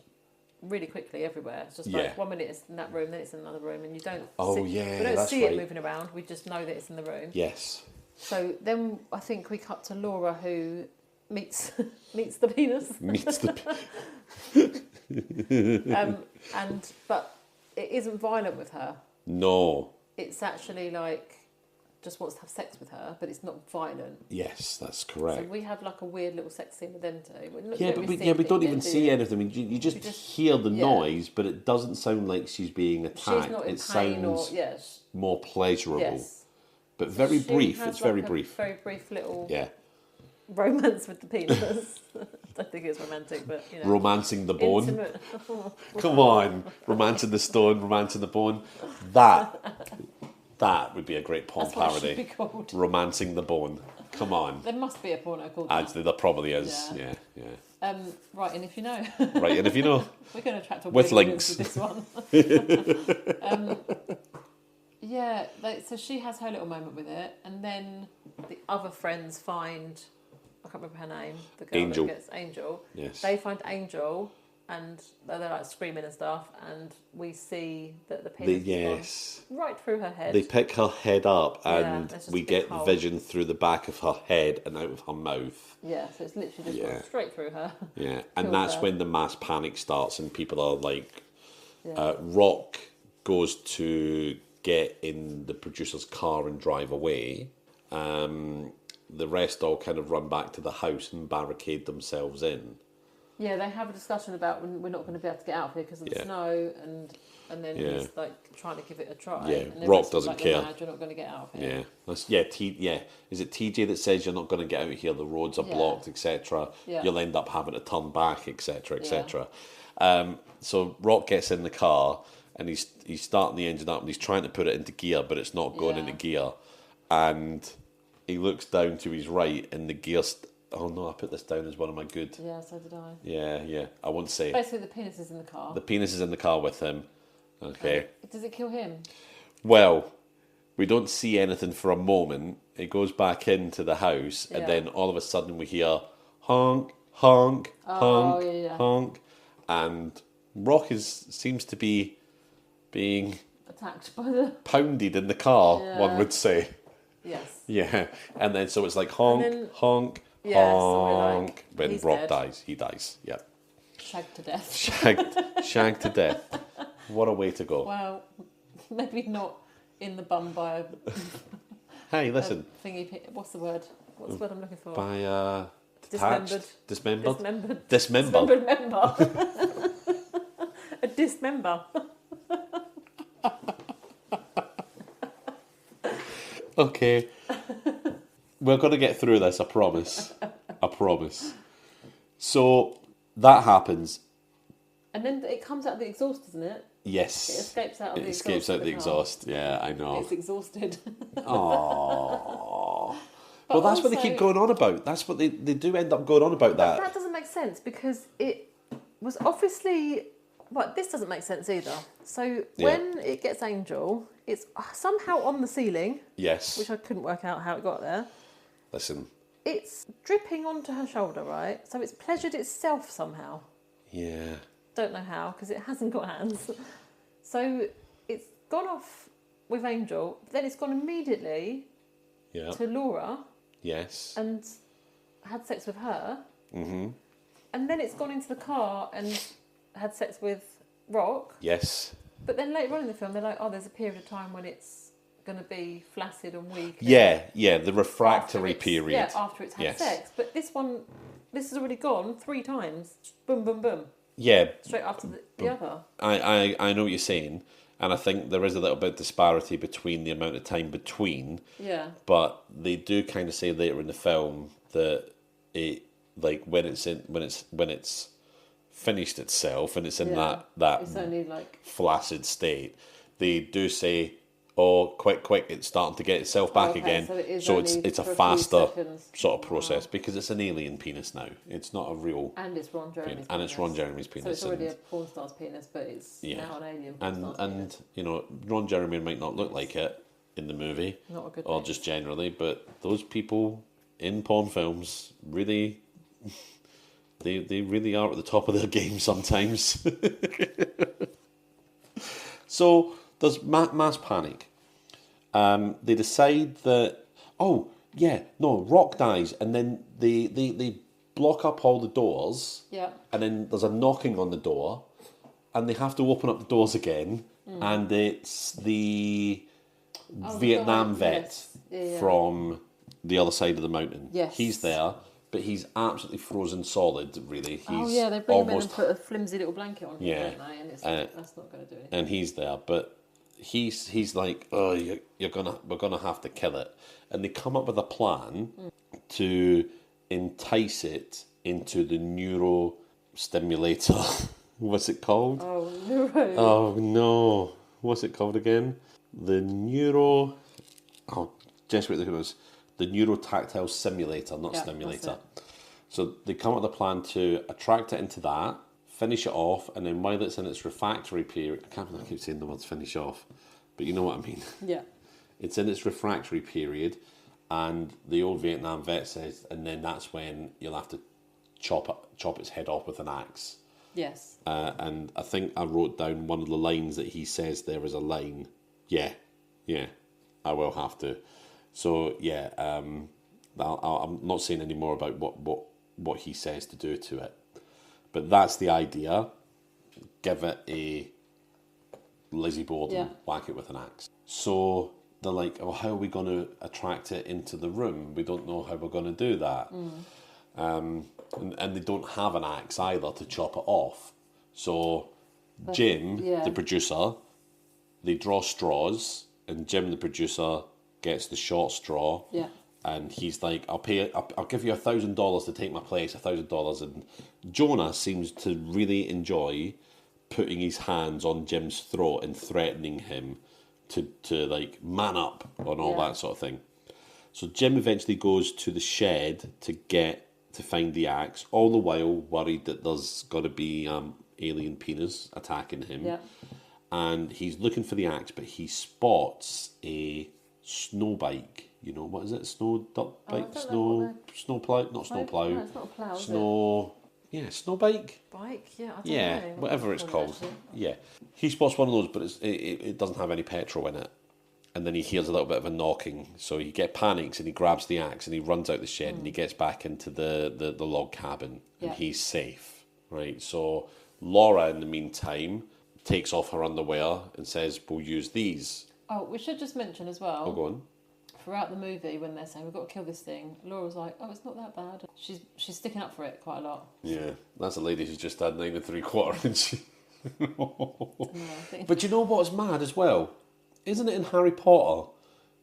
really quickly everywhere. It's just Yeah. like 1 minute it's in that room, then it's in another room, and you don't. Oh, see, yeah, we don't that's see right. it moving around. We just know that it's in the room. Yes. So then I think we cut to Laura who meets meets the penis. Meets the. But it isn't violent with her. No. It's actually like just wants to have sex with her, but it's not violent. Yes, that's So correct. we have like a weird little sex scene with them two. We don't even see anything. I mean, you just hear the yeah. noise, but it doesn't sound like she's being attacked. She's not in it pain sounds more pleasurable. yes. But very She brief. has It's like very a brief. Very brief little Yeah. romance with the penis. I don't think it's romantic, but you know. Romancing the bone. Intimate. Come on. Romancing the stone, romancing the bone. That would be a great porn That's what it should parody. be called. Romancing the bone. Come on. There must be a porno called that. Actually, there probably is. Yeah. Yeah. Right, and if you know, Right, and if you know, we're going to attract a With big audience links. with this one. Yeah, so she has her little moment with it, and then the other friends find, I can't remember her name, the girl Angel. that gets Angel. Yes. They find Angel, and they're like screaming and stuff, and we see that the penis has gone right through her head. They pick her head up, Yeah, and there's just we a big get hole. vision through the back of her head and out of her mouth. Yeah, so it's literally just Yeah. gone straight through her. Yeah, and Killed that's her. when the mass panic starts, and people are like, Yeah. Rock goes to get in the producer's car and drive away. The rest all kind of run back to the house and barricade themselves in. Yeah, they have a discussion about when we're not going to be able to get out of here because of the Yeah. snow, and then Yeah. he's like trying to give it a try. Yeah, and the Rock rest is doesn't like, care. "No, Mad, you're not going to get out of here. Yeah, Is it TJ that says you're not going to get out of here? The roads are Yeah. blocked, etc. Yeah. You'll end up having to turn back, etc., etc. So Rock gets in the car and he's starting the engine up and he's trying to put it into gear, but it's not going Yeah. into gear. And he looks down to his right, and the gear. Oh no, I put this down as one of my good. Yeah, so did I. Yeah. I won't say. Basically, the penis is in the car. The penis is in the car with him. Okay. Does it kill him? Well, we don't see anything for a moment. It goes back into the house, and Yeah. then all of a sudden we hear honk, honk, honk, yeah. honk, and Rock seems to be being Attacked by the... pounded in the car. Yeah. One would say, Yes. yeah. And then so it's like honk, And then- honk, Yeah, so we're honk. like, When he's Rock dead. dies, he dies. Yeah, Shagged to death. shagged to death. What a way to go! Well, maybe not in the bum by a Hey, listen, thingy... What's the word? What's the word I'm looking for? by detached, dismembered. Dismembered. Dismember. Dismembered member. A dismember. Okay. We're going to get through this, I promise. I promise. So, that happens. And then it comes out of the exhaust, doesn't it? Yes. It escapes out of It the escapes exhaust. out of the car. exhaust. Yeah, I know. It's exhausted. Aww. But Well, that's what they also- keep going on about. That's what they do end up going on about But that. that doesn't make sense because it was obviously... Well, this doesn't make sense either. So when it gets Angel, it's somehow on the ceiling, Yes. which I couldn't work out how it got there. Listen. It's dripping onto her shoulder, right? So it's pleasured itself somehow. Yeah. Don't know how, because it hasn't got hands. So it's gone off with Angel, then it's gone immediately Yeah. to Laura Yes. and had sex with her. Mm-hmm. And then it's gone into the car and had sex with Rock. Yes. But then later on in the film, they're like, oh, there's a period of time when it's going to be flaccid and weak. And Yeah. The after refractory it's- period. Yeah, after it's had Yes. sex. But this one, this has already gone 3 times. Boom, boom, boom. Yeah, Straight after the other. I know what you're saying, and I think there is a little bit of disparity between the amount of time between. Yeah. But they do kind of say later in the film that it, like, when it's finished itself and it's in that It's only like flaccid state, they do say, "Oh, quick! It's starting to get itself back again." So it's a for faster few seconds. sort of process because it's an alien penis now. It's not a real. And it's Ron Jeremy's penis. And it's Ron Jeremy's penis. So it's already a porn star's penis, but it's now an alien porn star's penis. And you know, Ron Jeremy might not look like it in the movie, Not a good or mix. just generally, but those people in porn films really, they really are at the top of their game sometimes. So there's mass panic. They decide that, Rock dies, and then they block up all the doors. Yeah. And then there's a knocking on the door, and they have to open up the doors again, and it's the Vietnam vet from the other side of the mountain. Yes. He's there, but he's absolutely frozen solid, really. He's they bring him in and put a flimsy little blanket on him, Yeah. don't they? And that's not going to do anything. and he's there, but he's like, "Oh, we're gonna have to kill it," and they come up with a plan to entice it into the neuro stimulator. What's it called? Oh, neuro. Oh no, what's it called again? The neuro. Oh, just wait, look at this. The neurotactile simulator, not stimulator. So they come up with a plan to attract it into that, finish it off, and then while it's in its refractory period, I can't believe I keep saying the words finish off, but you know what I mean. Yeah. It's in its refractory period, and the old Vietnam vet says, and then that's when you'll have to chop its head off with an axe. Yes. And I think I wrote down one of the lines that he says there is a line. Yeah, I will have to. So yeah, I'm not saying any more about what he says to do to it, but that's the idea. Give it a Lizzie Borden, whack it with an axe. So they're like, "Oh, how are we going to attract it into the room? We don't know how we're going to do that." And they don't have an axe either to chop it off. So Jim, the producer, they draw straws, and Jim, the producer, gets the short straw. Yeah. And he's like, I'll give you $1,000 to take my place, $1,000. And Jonah seems to really enjoy putting his hands on Jim's throat and threatening him to like man up and all that sort of thing. So Jim eventually goes to the shed to find the axe, all the while worried that there's got to be alien penis attacking him. Yeah. And he's looking for the axe, but he spots a snow bike. You know, what is it? Snow dirt bike? Snow plough? Not snow plough. No, it's not a plough, Snow... Yeah, snow bike? Bike? Yeah, I don't know. Whatever it's called. Yeah. He spots one of those, but it doesn't have any petrol in it. And then he hears a little bit of a knocking. So he panics and he grabs the axe and he runs out the shed and he gets back into the log cabin. And he's safe. Right? So Laura, in the meantime, takes off her underwear and says, "We'll use these." Oh, we should just mention as well. Oh, go on. Throughout the movie, when they're saying we've got to kill this thing, Laura's like, "Oh, it's not that bad." She's sticking up for it quite a lot. Yeah, that's a lady who's just had 9 3/4 inch. No, But you know what's mad as well? Isn't it in Harry Potter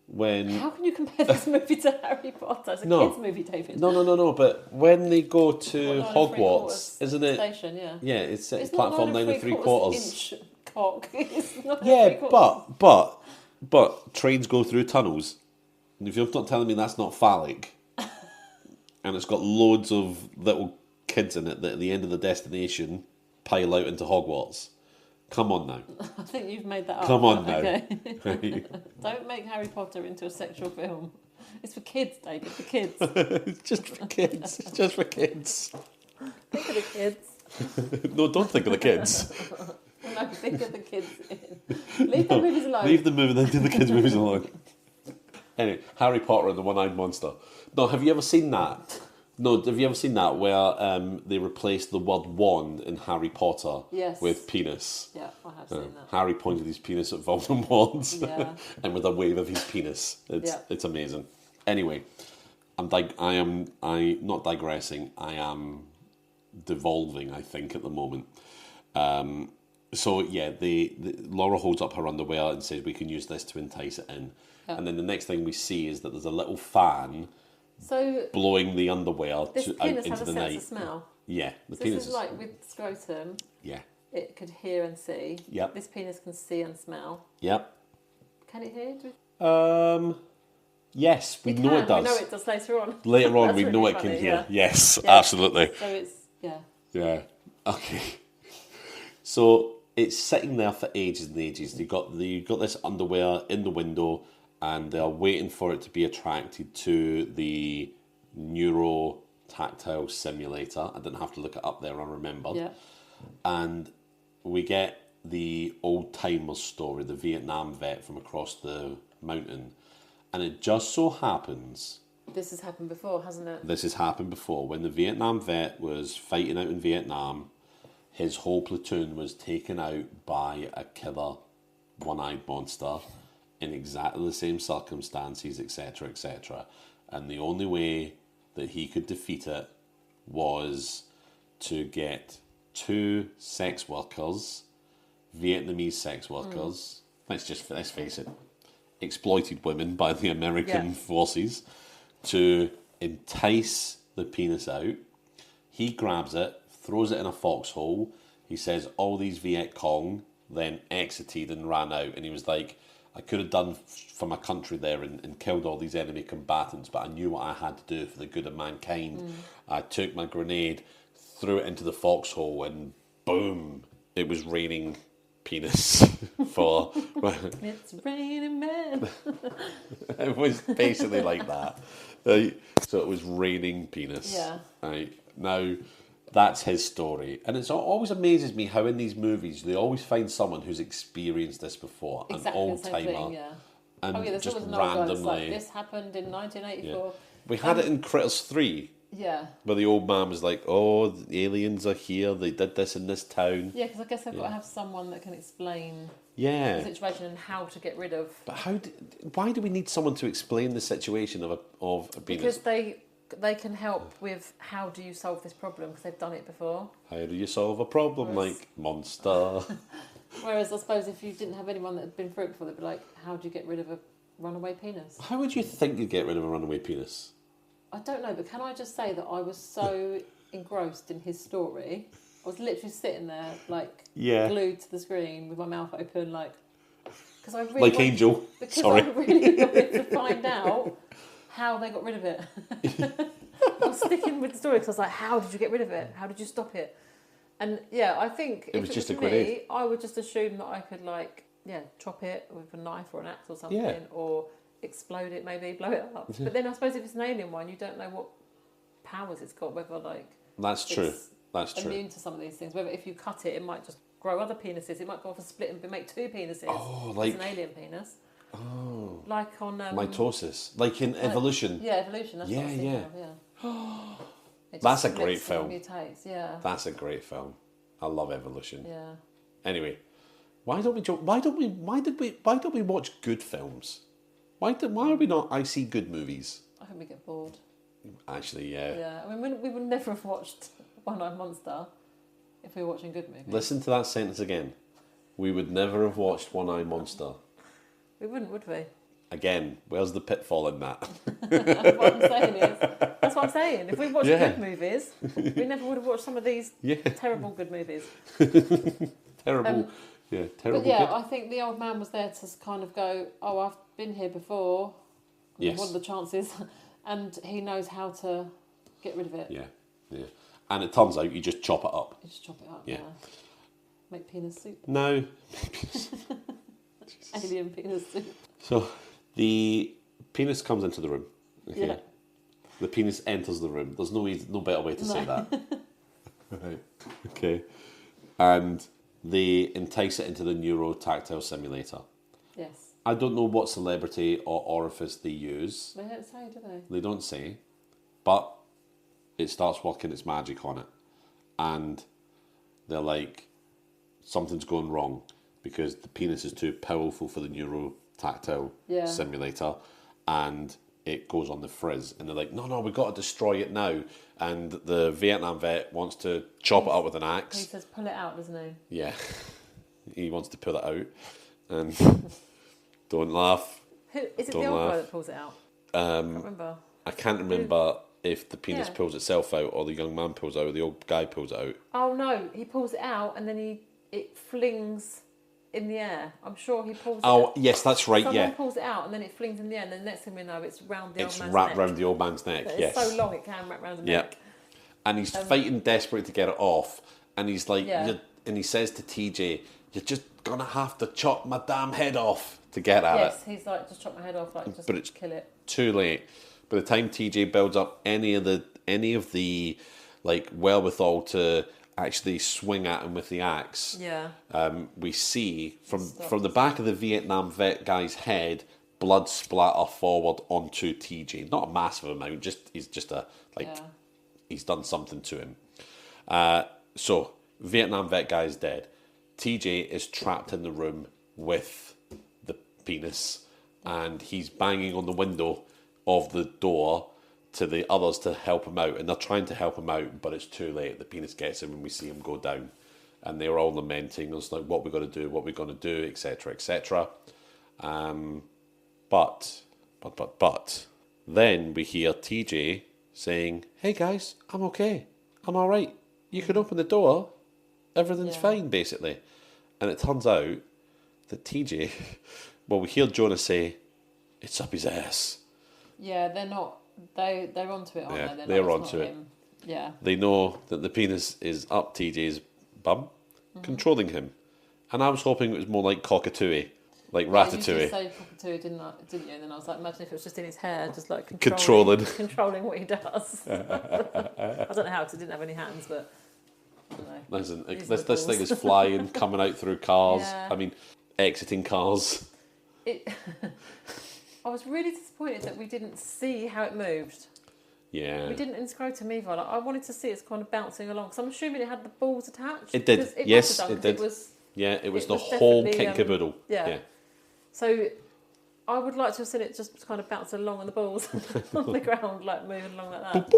when... How can you compare this movie to Harry Potter? It's a kids' movie, David. No. But when they go to Hogwarts, isn't it? Station, yeah. Yeah, it's at It's platform 9 not 3/4 inch cock. It's not Yeah, but trains go through tunnels. And if you're not telling me that's not phallic, and it's got loads of little kids in it that at the end of the destination pile out into Hogwarts. Come on now. I think you've made that up. Come on now. Okay. Don't make Harry Potter into a sexual film. It's for kids, David, for kids. It's just for kids. It's just for kids. Think of the kids. No, don't think of the kids. No, think of the kids. Leave the movies alone. Leave the kids' movies alone. Anyway, Harry Potter and the One-Eyed Monster. No, have you ever seen that? No, have you ever seen that where they replaced the word wand in Harry Potter with penis? Yeah, I have seen that. Harry pointed his penis at Voldemort Yeah. and with a wave of his penis. It's amazing. Anyway, I not digressing. I am devolving. I think at the moment. So yeah, Laura holds up her underwear and says we can use this to entice it in, and then the next thing we see is that there's a little fan blowing the underwear out into the night. This penis has a sense of smell. Yeah, penis this is like with scrotum. Yeah. It could hear and see. Yep. This penis can see and smell. Yep. Can it hear? Yes, we know it does. We know it does later on. Later on, we know it can hear. Yeah. Yes, absolutely. So it's, Yeah. Okay. So it's sitting there for ages and ages. You got this underwear in the window, and they're waiting for it to be attracted to the neuro-tactile simulator. I didn't have to look it up there, I remembered. Yeah. And we get the old-timers story, the Vietnam vet from across the mountain. And it just so happens... This has happened before, hasn't it? This has happened before. When the Vietnam vet was fighting out in Vietnam, his whole platoon was taken out by a killer one-eyed monster in exactly the same circumstances, etc., etc. And the only way that he could defeat it was to get 2 sex workers, Vietnamese sex workers, let's face it, exploited women by the American forces, to entice the penis out. He grabs it, throws it in a foxhole. He says all these Viet Cong then exited and ran out. And he was like, I could have done for my country there and killed all these enemy combatants, but I knew what I had to do for the good of mankind. I took my grenade, threw it into the foxhole, and boom, it was raining penis for... It's raining men. It was basically like that. So it was raining penis. Yeah. Right. Now, that's his story. And it always amazes me how in these movies they always find someone who's experienced this before. Exactly an old-timer. yeah. And there's just always randomly... like, this happened in 1984. Yeah. We had it in Critters 3. Yeah. Where the old man was like, oh, the aliens are here, they did this in this town. Yeah, because I guess they've got to have someone that can explain the situation and how to get rid of... But why do we need someone to explain the situation of a penis? Because they can help with how do you solve this problem, because they've done it before. How do you solve a problem like monster? Whereas I suppose if you didn't have anyone that had been through it before, they'd be like, how do you get rid of a runaway penis? How would you think you'd get rid of a runaway penis? I don't know, but can I just say that I was so engrossed in his story. I was literally sitting there, like, glued to the screen with my mouth open, like... Cause I really like Angel. Because I really wanted to find out how they got rid of it. I was sticking with the story because I was like, how did you get rid of it? How did you stop it? And, I think it was just a me, grenade. I would just assume that I could, like, chop it with a knife or an axe or something, or... explode it, maybe blow it up. But then I suppose if it's an alien one, you don't know what powers it's got. Whether that's true. Immune to some of these things. Whether if you cut it, it might just grow other penises. It might go off a split and make 2 penises. Oh, like it's an alien penis. Oh, like on mitosis, like in Evolution. Yeah, Evolution. That's what I was thinking of, That's a great film. Mutates, yeah. That's a great film. I love Evolution. Yeah. Anyway, why don't we watch good films? Why are we not I see good movies? I think we get bored. Actually, yeah. Yeah, I mean, we would never have watched One-Eyed Monster if we were watching good movies. Listen to that sentence again. We would never have watched One-Eyed Monster. We wouldn't, would we? Again, where's the pitfall in that? That's what I'm saying. If we watched good movies, we never would have watched some of these terrible good movies. Terrible. Terrible. But I think the old man was there to kind of go, oh, I've been here before. Yes. What are the chances? And he knows how to get rid of it. Yeah. And it turns out you just chop it up. You just chop it up, yeah. Make penis soup. No. Alien penis soup. So, the penis comes into the room. Okay. Yeah. The penis enters the room. There's no better way to say that. Right. Okay. And they entice it into the neuro-tactile simulator. Yes. I don't know what celebrity or orifice they use. They don't say, do they? They don't say. But it starts working its magic on it. And they're like, something's going wrong because the penis is too powerful for the neuro-tactile simulator. And it goes on the frizz. And they're like, no, we've got to destroy it now. And the Vietnam vet wants to chop it up with an He axe. says, pull it out, doesn't he? Yeah. He wants to pull it out. And don't laugh. Who is it? Don't The old laugh. guy that pulls it out? I can't remember. I can't remember if the penis Yeah. pulls itself out or the young man pulls it out or the old guy pulls it out. Oh no, he pulls it out and then it flings in the air. I'm sure he pulls it Oh, out. yes, that's right, Someone yeah. pulls it out and then it flings in the air, and then the next thing we know, it's round the It's old man's wrapped neck. round the old man's neck, But yes. it's so long it can wrap round the Yeah. neck. And he's fighting desperately to get it off. And he's like, Yeah. and he says to TJ, you're just going to have to chop my damn head off to get at Yes, it. he's like, just chop my head off, like just But it's kill it. Too late. By the time TJ builds up any of the like wherewithal to actually swing at him with the axe, Yeah. we see from the back of the Vietnam vet guy's head, blood splatter forward onto TJ. Not a massive amount, he's done something to him. So Vietnam vet guy is dead. TJ is trapped in the room with the penis, and he's banging on the window of the door to the others to help him out, and they're trying to help him out, but it's too late. The penis gets him, and we see him go down, and they're all lamenting. It's like, what we're going to do, what we're going to do, etc., etc. But then we hear TJ saying, "Hey guys, I'm okay. I'm all right. You can open the door. Everything's fine, basically." And it turns out that TJ, well, we hear Jonah say, "It's up his ass." Yeah, they're not. They're onto it, aren't Yeah, they? they're like, it's onto not it. him. Yeah. They know that the penis is up TJ's bum, controlling him. And I was hoping it was more like cockatooey, like You ratatouille. did say cockatoo, didn't you? And then I was like, imagine if it was just in his hair, just like Controlling. controlling what he does. I don't know how, because he didn't have any hands, but I don't know. Listen, These this thing nipples. is flying, coming out through cars. Yeah. I mean, exiting cars. I was really disappointed that we didn't see how it moved. Yeah. We didn't in Scrutiny either. Like, I wanted to see it's kind of bouncing along, because I'm assuming it had the balls attached. It did. Because it Yes, must have done, it did. It was, Yeah, it was it the was whole definitely, kit and caboodle. yeah. So I would like to have seen it just kind of bounce along on the balls on the ground, like moving along like that.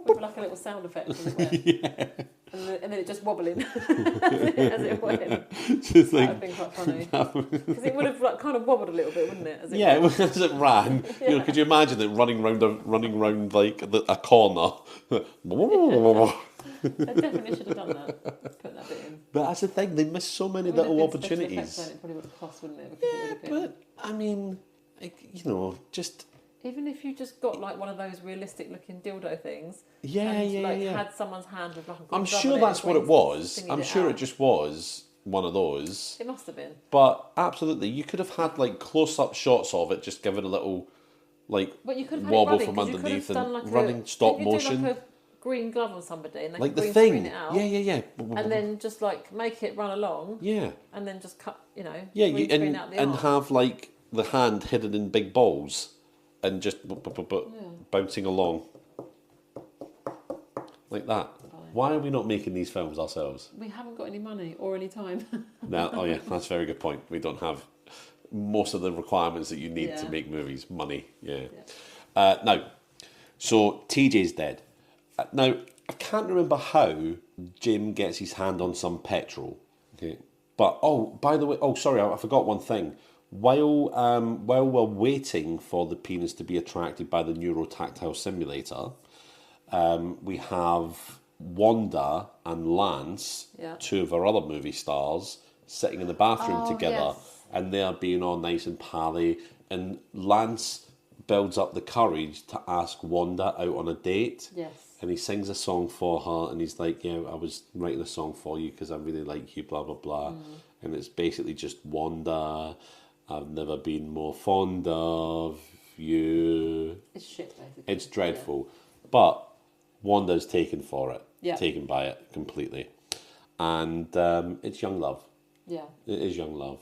With like a little sound effect as it went. Yeah. And then it just wobbling as it went. Just That would like, have been quite funny. Because it would have like kind of wobbled a little bit, wouldn't it? As it yeah, went? as it ran. You know, could you imagine it running round like a corner? They definitely should have done that. Put that bit in. But that's the thing, they miss so many It would have little been special effects, opportunities. then it probably would have cost, wouldn't it? Because it would have been... But, I mean, you know, just... Even if you just got like one of those realistic looking dildo things, Yeah, and yeah, like yeah. had someone's hand with like a I'm glove sure on that's what it was. I'm sure it out. just was one of those. It must have been. But absolutely, you could have had like close-up shots of it, just given a little like But you could have had wobble it running, from 'cause you could underneath have and done like running stop didn't you motion, do like a green glove on somebody and they like could the green screen thing. it out. Yeah. And then just like make it run along. Yeah. And then just cut, Yeah, green screen out the arm. have like the hand hidden in big balls and just bouncing along like that. Why are we not making these films ourselves? We haven't got any money or any time. No, oh yeah, that's a very good point. We don't have most of the requirements that you need to Yeah. make movies. Money, yeah. Now, so TJ's dead. Now, I can't remember how Jim gets his hand on some petrol. Okay, but by the way, sorry, I forgot one thing. While we're waiting for the penis to be attracted by the neurotactile simulator, we have Wanda and Lance, two of our other movie stars, sitting in the bathroom together, and they're being all nice and pally, and Lance builds up the courage to ask Wanda out on a date. Yes. And he sings a song for her, and he's like, I was writing a song for you because I really like you, blah, blah, blah. And it's basically just, Wanda, I've never been more fond of you. It's shit, basically. It's dreadful. But Wanda's taken for it. Yeah. Taken by it completely. And it's young love. Yeah. It is young love.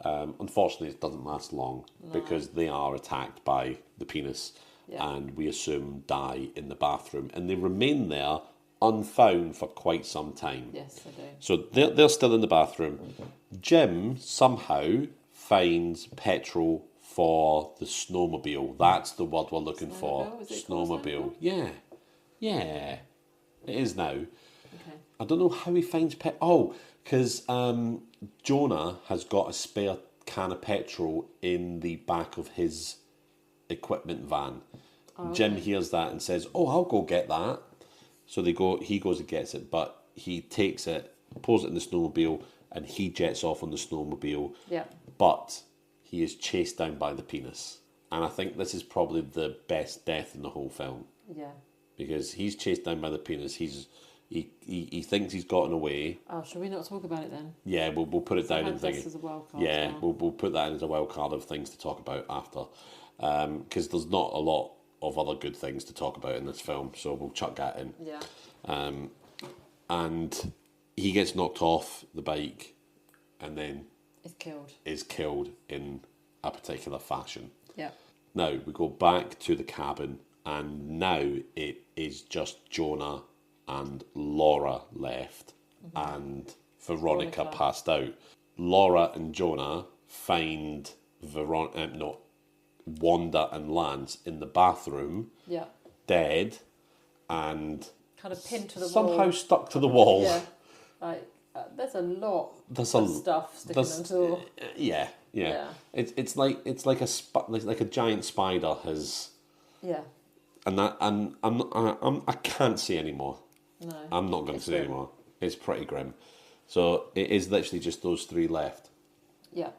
Unfortunately, it doesn't last long because they are attacked by the penis and we assume die in the bathroom. And they remain there unfound for quite some time. Yes, I do. So they're still in the bathroom. Jim somehow finds petrol for the snowmobile. That's the word we're looking for. Snowmobile? Is it called Snowmobile. Yeah. Yeah. It is now. Okay. I don't know how he finds Oh, because Jonah has got a spare can of petrol in the back of his equipment van. Jim hears that and says, "Oh, I'll go get that." So they go. He goes and gets it, but he takes it, pulls it in the snowmobile, and he jets off on the snowmobile. Yeah. But he is chased down by the penis, and I think this is probably the best death in the whole film Yeah. because he's chased down by the penis. He thinks he's gotten away. Oh, shall we not talk about it then? Yeah, we'll put it down in This thingy. as a wild card. Yeah, as well. we'll put that in as a wild card of things to talk about after, because there's not a lot of other good things to talk about in this film, so we'll chuck that in. Yeah. And he gets knocked off the bike, and then Is killed. in a particular fashion. Yeah. Now we go back to the cabin, and now it is just Jonah and Laura left, and Veronica passed out. Laura and Jonah find Wanda and Lance in the bathroom, Yeah. dead, and Kind of pinned to the somehow wall. stuck to the wall. Yeah. Like, there's a lot There's of stuff sticking onto. Yeah. It's like a giant spider has, Yeah. and I can't see anymore. No. I'm not going to It's see grim. anymore. It's pretty grim. So it is literally just those three left. Yeah.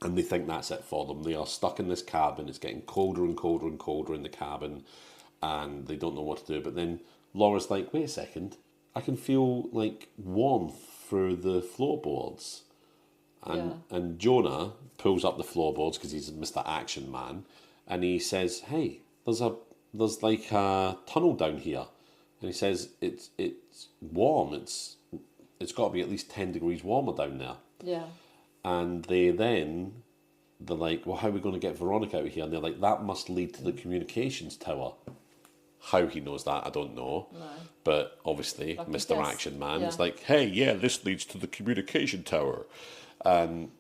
And they think that's it for them. They are stuck in this cabin. It's getting colder and colder and colder in the cabin. And they don't know what to do. But then Laura's like, wait a second. I can feel like warmth through the floorboards. And Jonah pulls up the floorboards because he's Mr. Action Man. And he says, hey, there's like a tunnel down here. And he says, it's warm. It's got to be at least 10 degrees warmer down there. Yeah. And they're like, well, how are we going to get Veronica out of here? And they're like, that must lead to the communications tower. How he knows that, I don't know. No. But obviously, Like Mr. Action Man is yeah. like, hey, yeah, this leads to the communication tower. And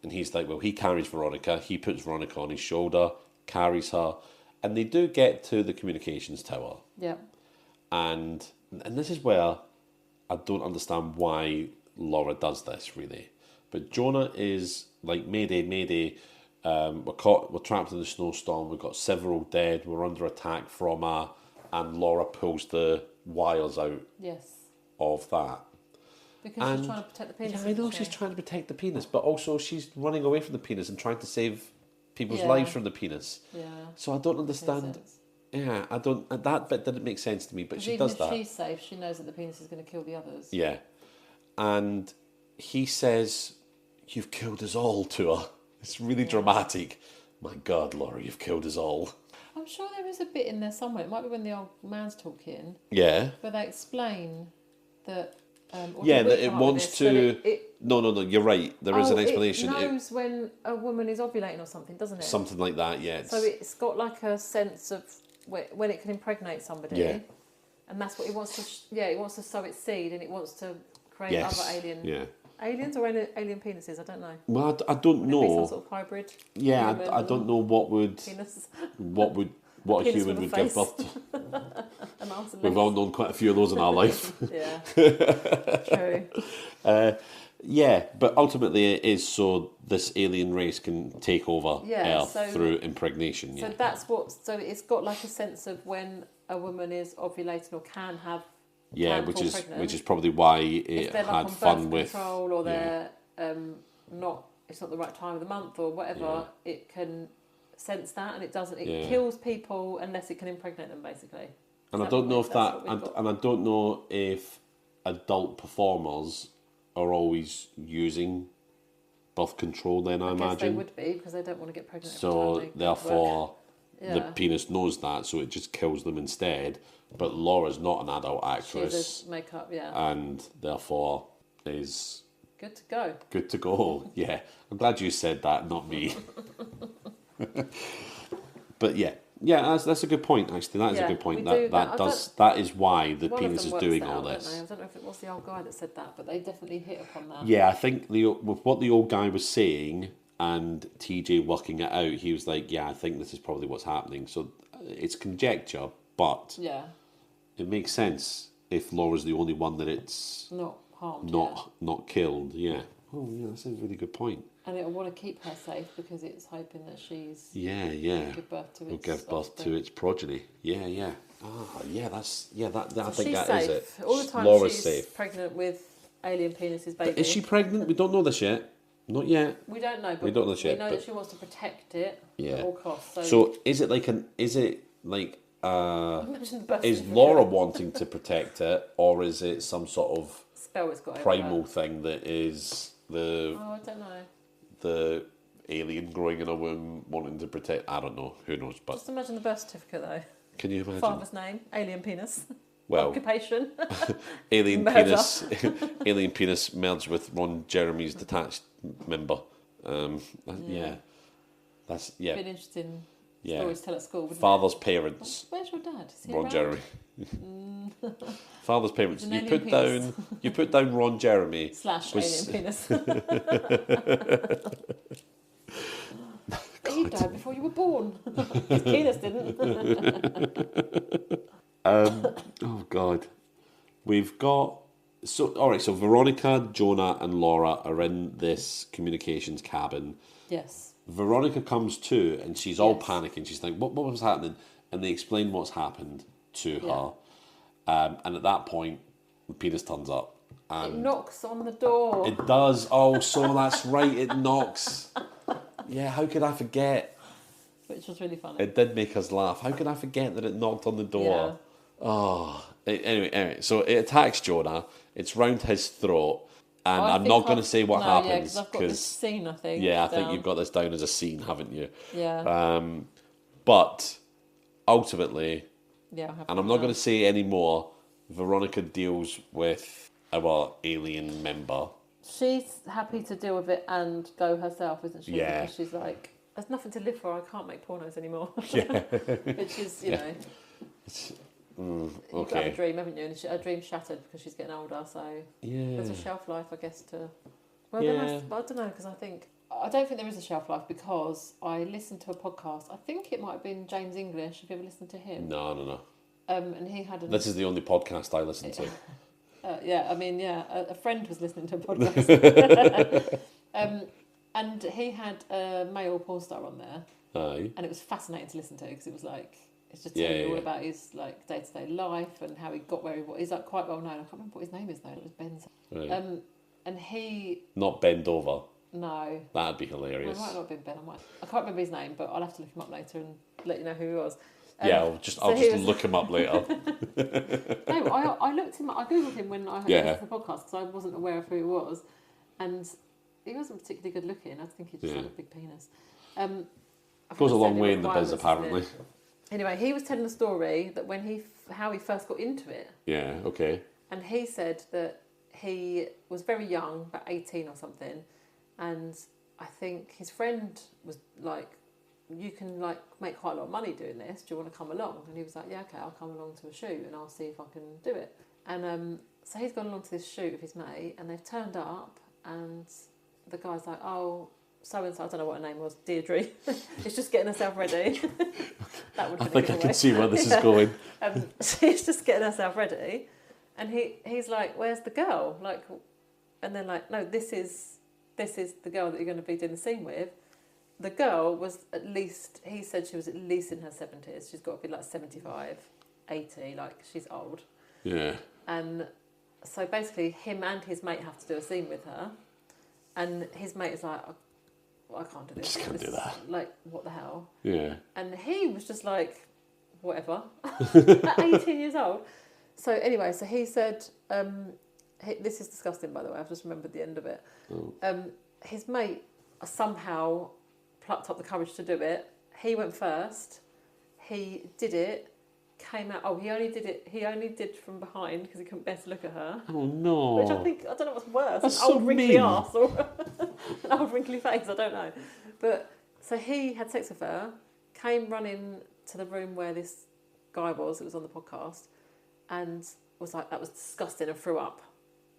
he's like, well, he carries Veronica. He puts Veronica on his shoulder, carries her. And they do get to the communications tower. Yeah. And this is where I don't understand why Laura does this, really. But Jonah is like, Mayday, Mayday. We're trapped in the snowstorm. We've got several dead. We're under attack from her. And Laura pulls the wires out Yes. of that. Because she's trying to protect the penis. Yeah, I know she's trying to protect the penis, but also she's running away from the penis and trying to save people's lives from the penis. Yeah. So I don't understand. Yeah, I don't. That bit didn't make sense to me, but she does that. Even if she's safe, she knows that the penis is going to kill the others. Yeah, and he says, "You've killed us all," to her. It's really dramatic. My God, Laura, you've killed us all. I'm sure there is a bit in there somewhere. It might be when the old man's talking. Yeah. But they explain that. That it wants to. No. You're right. There is an explanation. It knows when a woman is ovulating or something, doesn't it? Something like that. Yeah. So it's got like a sense of when it can impregnate somebody. Yeah. And that's what it wants to. It wants to sow its seed, and it wants to create other alien. Yeah. Aliens or alien penises? I don't know. Well, I don't Would know. it be some sort of hybrid? Yeah, I don't know what Penis. what a human would give birth to. An arms and We've all known quite a few of those in our life. Yeah. True. Yeah, but ultimately it is so this alien race can take over Earth through impregnation. So that's what. So it's got like a sense of when a woman is ovulating or can have. Yeah, which is probably why it had fun with control, or they're not. It's not the right time of the month or whatever. Yeah. It can sense that, and it doesn't. It kills people unless it can impregnate them, basically. And I don't know if that, and I don't know if adult performers are always using birth control. Then I imagine they would be because they don't want to get pregnant. So therefore, the penis knows that, so it just kills them instead. But Laura's not an adult actress. She's a makeup, and therefore is good to go. Good to go. Yeah, I'm glad you said that, not me. But yeah, that's a good point. Actually, that is a good point. That is why the penis is doing all this. I don't know if it was the old guy that said that, but they definitely hit upon that. Yeah, I think with what the old guy was saying, and TJ working it out, he was like, yeah, I think this is probably what's happening. So it's conjecture, but Yeah. it makes sense if Laura's the only one that it's Not harmed. not killed. Yeah. Oh, yeah, that's a really good point. And it'll want to keep her safe because it's hoping that she's Yeah. give birth to its Will give birth offspring. to its progeny. Yeah. Ah, yeah, that's that. I So think she's that safe. is it. All the time Laura's she's safe. pregnant with alien penis's baby. Is she pregnant? We don't know this yet. Not yet. We don't know, but We don't know this we yet, know but- that she wants to protect it Yeah. at all costs. So is it like imagine the birth is certificate. Laura wanting to protect it, or is it some sort of spell it's got over primal her. thing that is Oh, I don't know. the alien growing in a womb wanting to protect? I don't know. Who knows? But Just imagine the birth certificate though. can you imagine? Father's name, alien penis. Well, Occupation. alien Murder. penis, alien penis merged with Ron Jeremy's detached member. Yeah, that's Be an interesting yeah. story to tell at school. Wouldn't Father's it? parents, Where's your dad? Is he Ron around? Jeremy. Father's parents. An You alien put penis. down. You put down Ron Jeremy. / was- alien penis. He died before you were born. His penis didn't. Oh God, we've got all right. So Veronica, Jonah, and Laura are in this communications cabin. Yes. Veronica comes to, and she's all Yes. panicking. She's like, "What was happening?" And they explain what's happened to her. And at that point, the penis turns up. It And knocks on the door. it does. Oh, so that's right. It knocks. Yeah, how could I forget? Which was really funny. It did make us laugh. How could I forget that it knocked on the door? Oh, anyway. So it attacks Jonah. It's round his throat, and I'm not going to say what Yeah, happens because I've got this scene. I think. I think down. you've got this down as a scene, haven't you? Yeah. But ultimately, Yeah. and I'm not going to say any more. Veronica deals with our alien member. She's happy to deal with it and go herself, isn't she? Yeah. Because she's like, there's nothing to live for. I can't make pornos anymore. Yeah. Which is, you know, you've got to have Okay. a dream, haven't you? And her dream's shattered because she's getting older. So Yeah. there's a shelf life, I guess. To well, Yeah. then I don't know because I don't think there is a shelf life because I listened to a podcast. I think it might have been James English. Have you ever listened to him? No. And he had This is the only podcast I listen to. a friend was listening to a podcast. And he had a male porn star on there, Aye. and it was fascinating to listen to because it was like it's just Yeah, telling you all yeah. about his like day-to-day life and how he got where he was. He's like quite well known. I can't remember what his name is though. It was Ben. Right. And he Not bend over. no, That'd be well, it hilarious. might not have been Ben. I can't remember his name, but I'll have to look him up later and let you know who he was. Yeah, I'll just he was- look him up later. No, I looked him up. I googled him when I Yeah. listened to the podcast because I wasn't aware of who he was, and he wasn't particularly good looking. I think he just had a big penis. I Goes think a I long said way it in the on biz, Violence, apparently. isn't it? Anyway, he was telling a story that when how he first got into it, Yeah. Okay. and he said that he was very young, about 18 or something, and I think his friend was like, you can like make quite a lot of money doing this. Do you want to come along? And he was like, yeah, okay, I'll come along to a shoot and I'll see if I can do it. And so he's gone along to this shoot with his mate, and they've turned up, and the guy's like, oh, so and so, I don't know what her name was, Deirdre. It's just getting herself ready. That would I have been think a I giveaway. can see where this is going. She's just getting herself ready, and he's like, "Where's the girl?" Like, and they're like, "No, this is the girl that you're going to be doing the scene with." The girl was at least, he said she was at least in her 70s. She's got to be like 75, 80, like she's old. Yeah. And so basically, him and his mate have to do a scene with her, and his mate is like, I can't do this. Just can't do that. Like, what the hell? Yeah. And he was just like, whatever, at 18 years old. So anyway, so he said, this is disgusting, by the way, I've just remembered the end of it. Oh. His mate somehow plucked up the courage to do it. He went first. He did it. Came out. Oh, he only did from behind because he couldn't bear to look at her. Oh no. Which I don't know what's worse, That's an so old wrinkly mean. arse or an old wrinkly face. I don't know. But so he had sex with her. Came running to the room where this guy was. It was on the podcast, and was like, that was disgusting, and threw up.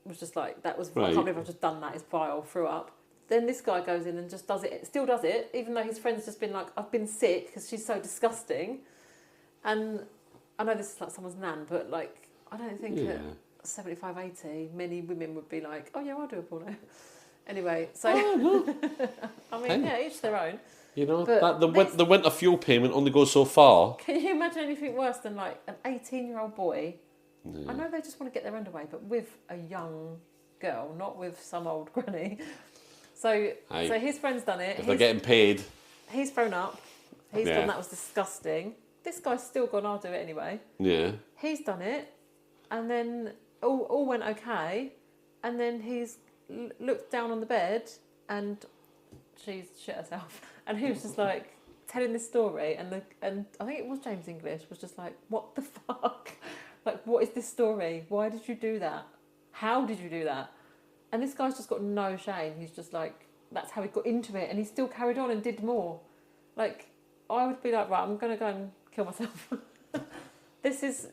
It was just like, that was. I Right. can't believe I've just done that. It's vile. Threw up. then this guy goes in and just does it, still does it, even though his friend's just been like, I've been sick because she's so disgusting. And I know this is like someone's nan, but like, I don't think at 75, 80, many women would be like, oh yeah, I'll do a porno. Anyway, so, I mean, each their own. You know, But the winter fuel payment only goes so far. Can you imagine anything worse than like an 18-year-old boy? I know they just want to get their underway, but with a young girl, not with some old granny. So his friend's done it. If they're getting paid. He's thrown up. He's gone, that was disgusting. This guy's still gone, I'll do it anyway. Yeah. He's done it, and then all went okay, and then he's looked down on the bed, and she's shit herself. And he was just like telling this story, and I think it was James English was just like, what the fuck? Like, what is this story? Why did you do that? How did you do that? And this guy's just got no shame. He's just like, that's how he got into it, and he still carried on and did more. Like, I would be like, right, I'm gonna go and kill myself. This is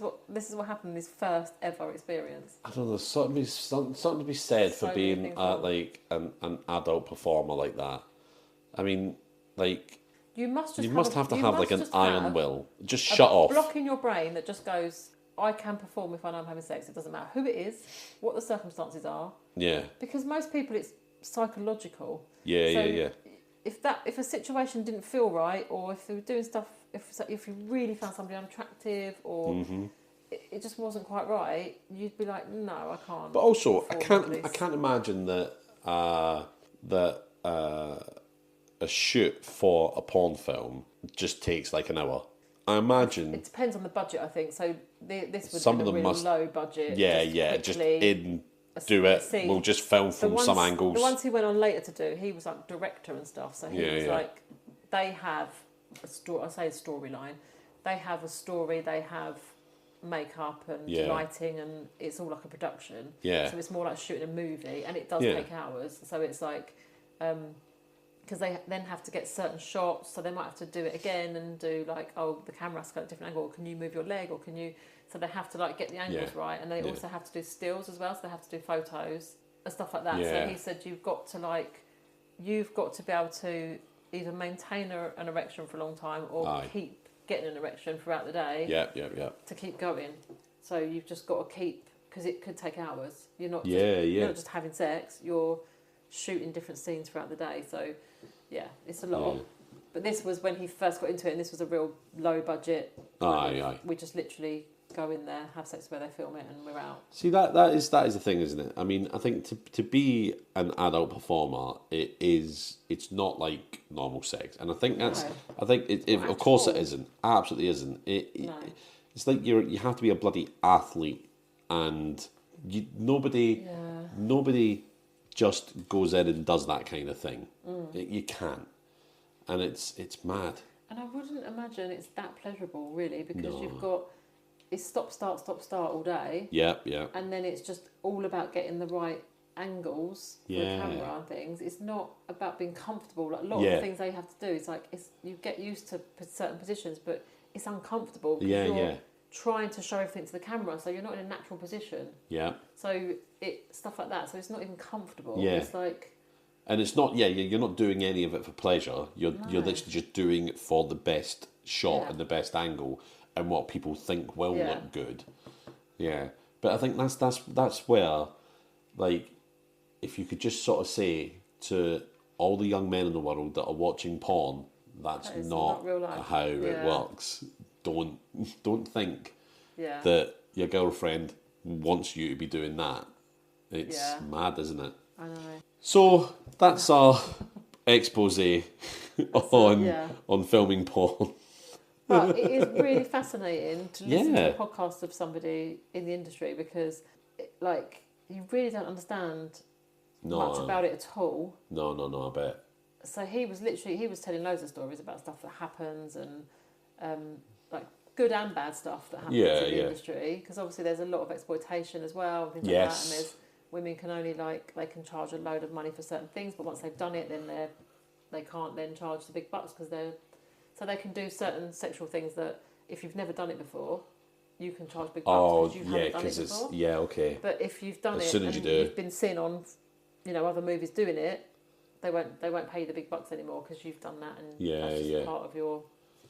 what happened in his first ever experience. I don't know. Something to be said for being like an adult performer like that. I mean, like you must have to have like an iron will. Just shut off. Block in your brain that just goes, I can perform if I know I'm having sex. It doesn't matter who it is, what the circumstances are. Yeah. Because most people, it's psychological. Yeah. If a situation didn't feel right, or if they were doing stuff, if you really found somebody unattractive, or it just wasn't quite right, you'd be like, no, I can't. But also, I can't imagine that a shoot for a porn film just takes like an hour. I imagine it depends on the budget. I think so. This would some be of a them really low budget. Do it. We'll just film from some angles. The ones he went on later to do, he was like director and stuff. So he was like, they have a story. I say a storyline. They have a story. They have makeup and lighting, and it's all like a production. Yeah. So it's more like shooting a movie, and it does take hours. So it's like, because they then have to get certain shots, so they might have to do it again and do like, oh, the camera's got a different angle. Or can you move your leg, or can you? So they have to like get the angles right, and they also have to do stills as well. So they have to do photos and stuff like that. So he said you've got to be able to either maintain an erection for a long time or keep getting an erection throughout the day. To keep going. So you've just got to keep, because it could take hours. You're not just having sex. You're shooting different scenes throughout the day. So it's a lot. But this was when he first got into it, and this was a real low budget. We just literally go in there, have sex where they film it, and we're out. See, that is the thing, isn't it? I mean, I think to be an adult performer, it's not like normal sex, and I think of course it isn't. Absolutely isn't. It's like you have to be a bloody athlete, and nobody just goes in and does that kind of thing. You can't, and it's mad. And I wouldn't imagine it's that pleasurable, really, because you've got. It's stop, start all day. Yeah. And then it's just all about getting the right angles for the camera and things. It's not about being comfortable. Like a lot of the things they have to do, it's like you get used to certain positions, but it's uncomfortable because you're trying to show everything to the camera, so you're not in a natural position. Yeah. So stuff like that. So it's not even comfortable. Yeah. It's like. And it's not. Yeah, you're not doing any of it for pleasure. You're literally just doing it for the best shot and the best angle. And what people think will look good, But I think that's where, like, if you could just sort of say to all the young men in the world that are watching porn, that's not real life. How it works. Don't think that your girlfriend wants you to be doing that. It's mad, isn't it? I know. So that's our expose on filming porn. But it is really fascinating to listen to a podcast of somebody in the industry, because, you really don't understand much about it at all. No, I bet. So he was telling loads of stories about stuff that happens, and good and bad stuff that happens in the industry, because obviously there's a lot of exploitation as well, and things like that, and there's women can only they can charge a load of money for certain things, but once they've done it, then they can't then charge the big bucks, because so they can do certain sexual things that if you've never done it before, you can charge big bucks because you haven't done it before. Okay. But if you've done it and you've been seen on, other movies doing it, they won't pay you the big bucks anymore because you've done that, and that's just part of your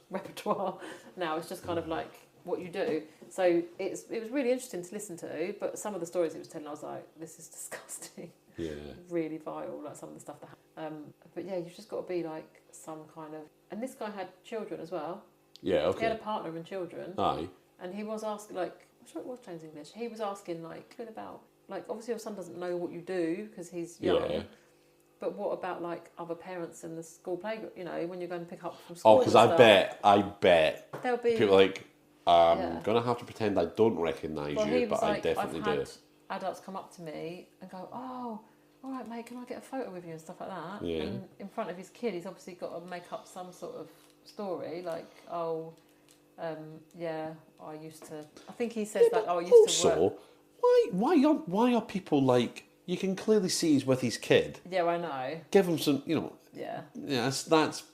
repertoire. Now it's just kind of like what you do. So it was really interesting to listen to, but some of the stories it was telling, I was like, this is disgusting. Yeah. Really vile, like some of the stuff that happened. But yeah, you've just got to be like some kind of... And this guy had children as well. Yeah, okay. He had a partner and children. Aye. And he was asking, like, I'm sure it was James English, he was asking, like, what about, like, obviously your son doesn't know what you do because he's young. Yeah. But what about, like, other parents in the school playground, you know, when you're going to pick up from school? Oh, because I bet there'll be people like, I'm going to have to pretend I don't recognise you, but I definitely do. Adults come up to me and go, oh, all right, mate, can I get a photo with you and stuff like that? Yeah. And in front of his kid, he's obviously got to make up some sort of story, like, oh, yeah, I used to... I think he says, like, oh, I used to work... Why are people like... You can clearly see he's with his kid. Yeah, I know. Give him some, you know... Yeah. Yeah,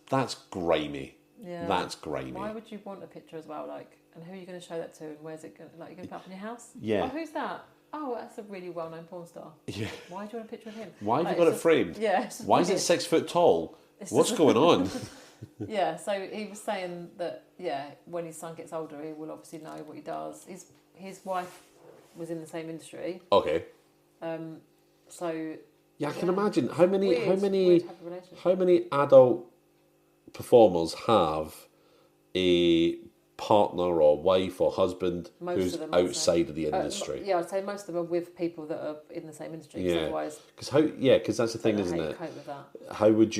that's grimy. Yeah. That's grimy. Why would you want a picture as well, like, and who are you going to show that to, and where's it going to... Like, you're going to put up in your house? Yeah. Oh, who's that? Oh, that's a really well-known porn star. Yeah. Why do you want a picture of him? Why have you got it framed? Yeah. Why is it 6 foot tall? What's going on? Yeah, so he was saying that, yeah, when his son gets older, he will obviously know what he does. His wife was in the same industry. Okay. So... Yeah, I can imagine. How many weird adult performers have a partner or wife or husband who's outside of the industry? Yeah, I'd say most of them are with people that are in the same industry. Yeah, otherwise, because that's the thing, isn't it? Cope with that. How could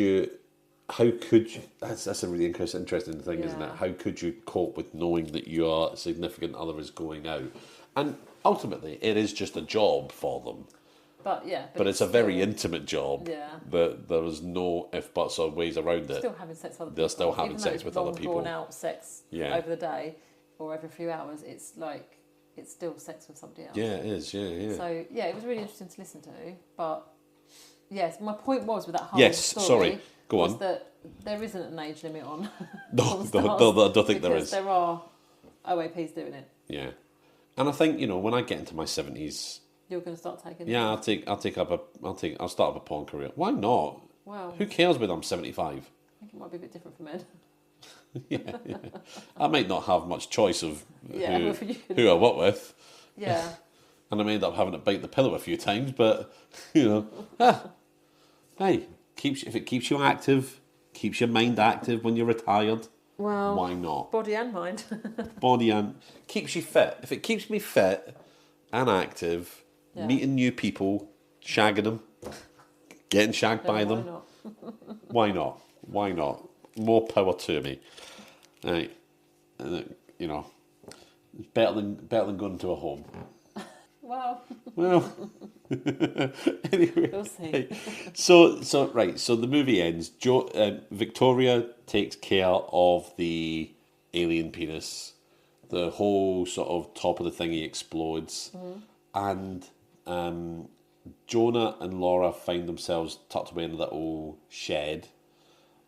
you? That's a really interesting thing, isn't it? How could you cope with knowing that your significant other is going out? And ultimately, it is just a job for them. But it's a very intimate job. Yeah. That there is no if buts or ways around it. Still having sex with other people. They're still having sex with other people. Drawn out sex over the day or every few hours. It's like it's still sex with somebody else. Yeah, it is. Yeah. So yeah, it was really interesting to listen to. But yes, my point was with that whole story. Go on. Was that there isn't an age limit on. No, I don't think there is. There are OAPs doing it. Yeah, and I think when I get into my 70s. You're going to start taking. Yeah, I'll start up a porn career. Why not? Well, who cares when I'm 75? I think it might be a bit different for men. yeah. I might not have much choice of who I work with. Yeah. And I may end up having to bite the pillow a few times, but hey, if it keeps you active, keeps your mind active when you're retired. Well, why not? Body and mind. Body and keeps you fit. If it keeps me fit and active. Yeah. Meeting new people, shagging them, getting shagged by them. Why not? Why not? More power to me. Right. Better than going to a home. Well. Anyway. We'll see. Right. So the movie ends. Victoria takes care of the alien penis. The whole sort of top of the thingy explodes. Mm-hmm. And Jonah and Laura find themselves tucked away in a little shed,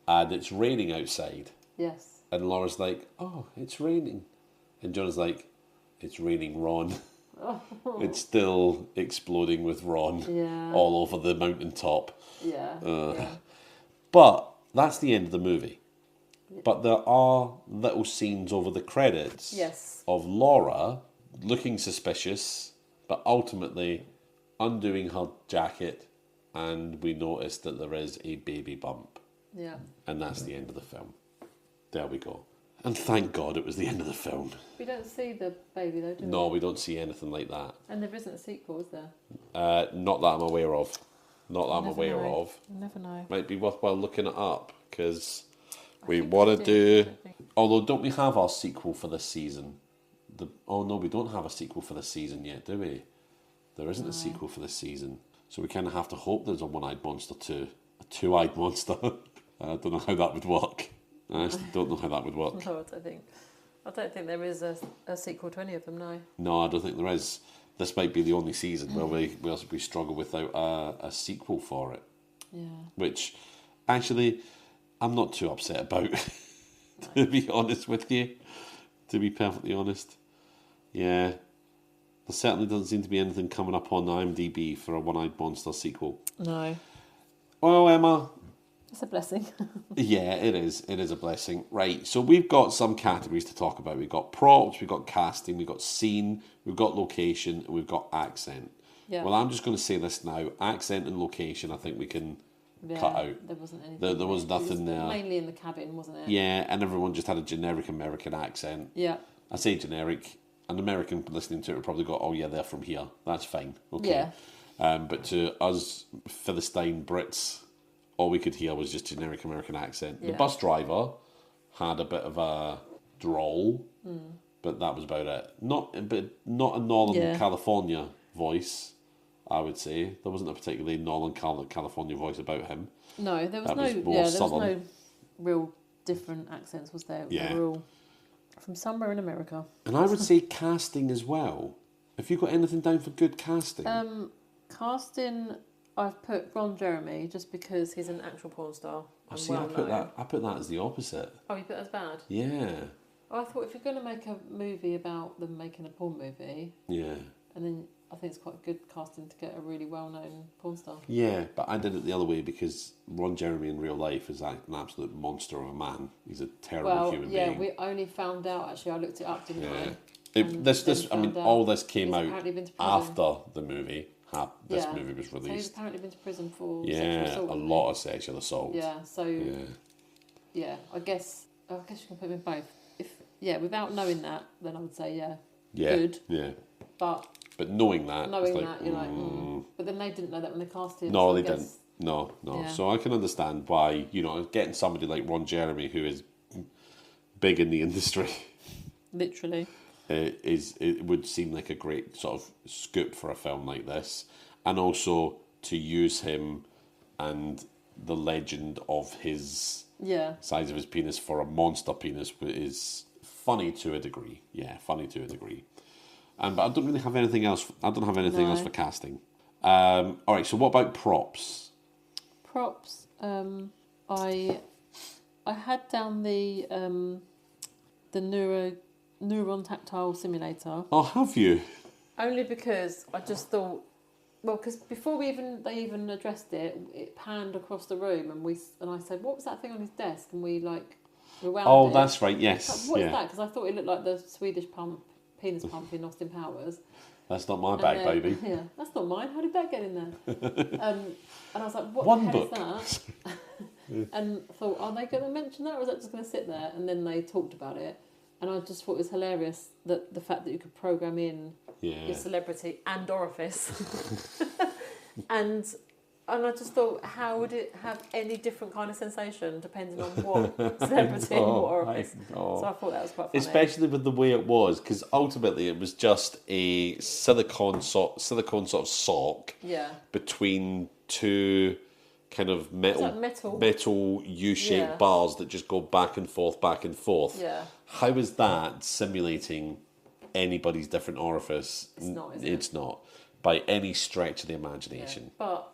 and it's raining outside. Yes. And Laura's like, "Oh, it's raining," and Jonah's like, "It's raining Ron." Oh. It's still exploding with Ron all over the mountaintop. Yeah. But that's the end of the movie. But there are little scenes over the credits of Laura looking suspicious. But ultimately, undoing her jacket, and we notice that there is a baby bump. Yeah. And that's the end of the film. There we go. And thank God it was the end of the film. We don't see the baby though, do we? No, we don't see anything like that. And there isn't a sequel, is there? Not that I'm aware of. Not that I'm aware of. You never know. Might be worthwhile looking it up, because we want to do... Although, don't we have our sequel for this season? Oh no, we don't have a sequel for this season yet, do we? There isn't a sequel for this season. So we kind of have to hope there's a one-eyed monster too. A two-eyed monster. I don't know how that would work. I actually don't know how that would work. No, I don't think there is a sequel to any of them, no. No, I don't think there is. This might be the only season where we struggle without a sequel for it. Yeah. Which, actually, I'm not too upset about, to be honest with you. To be perfectly honest. Yeah. There certainly doesn't seem to be anything coming up on IMDb for a One-Eyed Monster sequel. No. Well, Emma, It's a blessing. Yeah, it is. It is a blessing. Right, so we've got some categories to talk about. We've got props, we've got casting, we've got scene, we've got location, and we've got accent. Yeah. Well, I'm just going to say this now. Accent and location, I think we can cut out. There wasn't anything. There was nothing there. Mainly in the cabin, wasn't it? Yeah, and everyone just had a generic American accent. Yeah. I say generic. An American listening to it would probably go, oh yeah, they're from here. That's fine. Okay. Yeah. But to us Philistine Brits, all we could hear was just generic American accent. The Yeah. bus driver had a bit of a drawl, but that was about it. Not a Northern California voice, I would say. There wasn't a particularly Northern California voice about him. No, there was That no. was more There southern. was no real different accents, was there? Yeah. They were all from somewhere in America. And I would say casting as well. Have you got anything down for good casting? Casting, I've put Ron Jeremy just because he's an actual porn star. And See, I put that as the opposite. Oh, you put that as bad? Yeah. Oh, I thought if you're going to make a movie about them making a porn movie, Yeah. and then I think it's quite good casting to get a really well-known porn star. Yeah, but I did it the other way because Ron Jeremy in real life is like an absolute monster of a man. He's a terrible human being. We only found out, actually, I looked it up, didn't I? All this came he's out apparently been to prison. after the movie. This movie was So he's released. apparently been to prison for sexual assault. A lot of sexual assault. Yeah, so I guess you can put them in both. Without knowing that, then I would say good. Yeah. But knowing that, you're like, But then they didn't know that when they cast him. No, so they didn't. No. Yeah. So I can understand why, getting somebody like Ron Jeremy, who is big in the industry, Literally. it would seem like a great sort of scoop for a film like this. And also to use him and the legend of his size of his penis for a monster penis is funny to a degree. Yeah, funny to a degree. But I don't really have anything else. I don't have anything else for casting. All right. So what about props? Props. I had down the neuron tactile simulator. Oh, have you? Only because I just thought, because before they even addressed it, it panned across the room, and I said, "What was that thing on his desk?" And we rewound Oh, it. that's right. Yes. What is that? Because I thought it looked like the Swedish penis pump in Austin Powers. That's not my bag, baby. Yeah, that's not mine. How did that get in there? And I was like, what One the book. hell is that? And thought, are they going to mention that, or is that just going to sit there? And then they talked about it, and I just thought it was hilarious that the fact that you could program in your celebrity and orifice, and I just thought, how would it have any different kind of sensation depending on what celebrity and what orifice? So I thought that was quite funny. Especially with the way it was, because ultimately it was just a silicone sort of sock between two kind of metal U-shaped bars that just go back and forth, back and forth. Yeah. How is that simulating anybody's different orifice? It's not, is it? It's not, by any stretch of the imagination. Yeah. But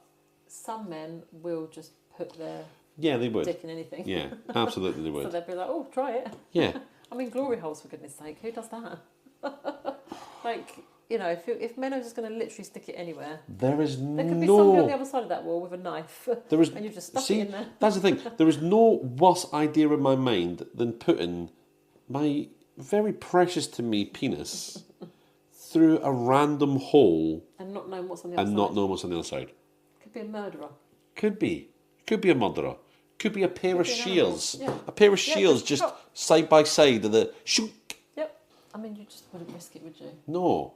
some men will just put their they would. dick in anything. Yeah, absolutely they would. So they'd be like, oh, try it. Yeah. I mean, glory holes, for goodness sake. Who does that? If men are just going to literally stick it anywhere, there could be somebody on the other side of that wall with a knife, and you've just stuck it in there. That's the thing. There is no worse idea in my mind than putting my very precious to me penis through a random hole and not knowing what's on the other side. and not knowing what's on the other side. Could be a murderer. Could be a murderer. Could be a pair of shears. Yeah. A pair of shears just side by side of the shoot. Yep. I mean, you just wouldn't risk it, would you? No.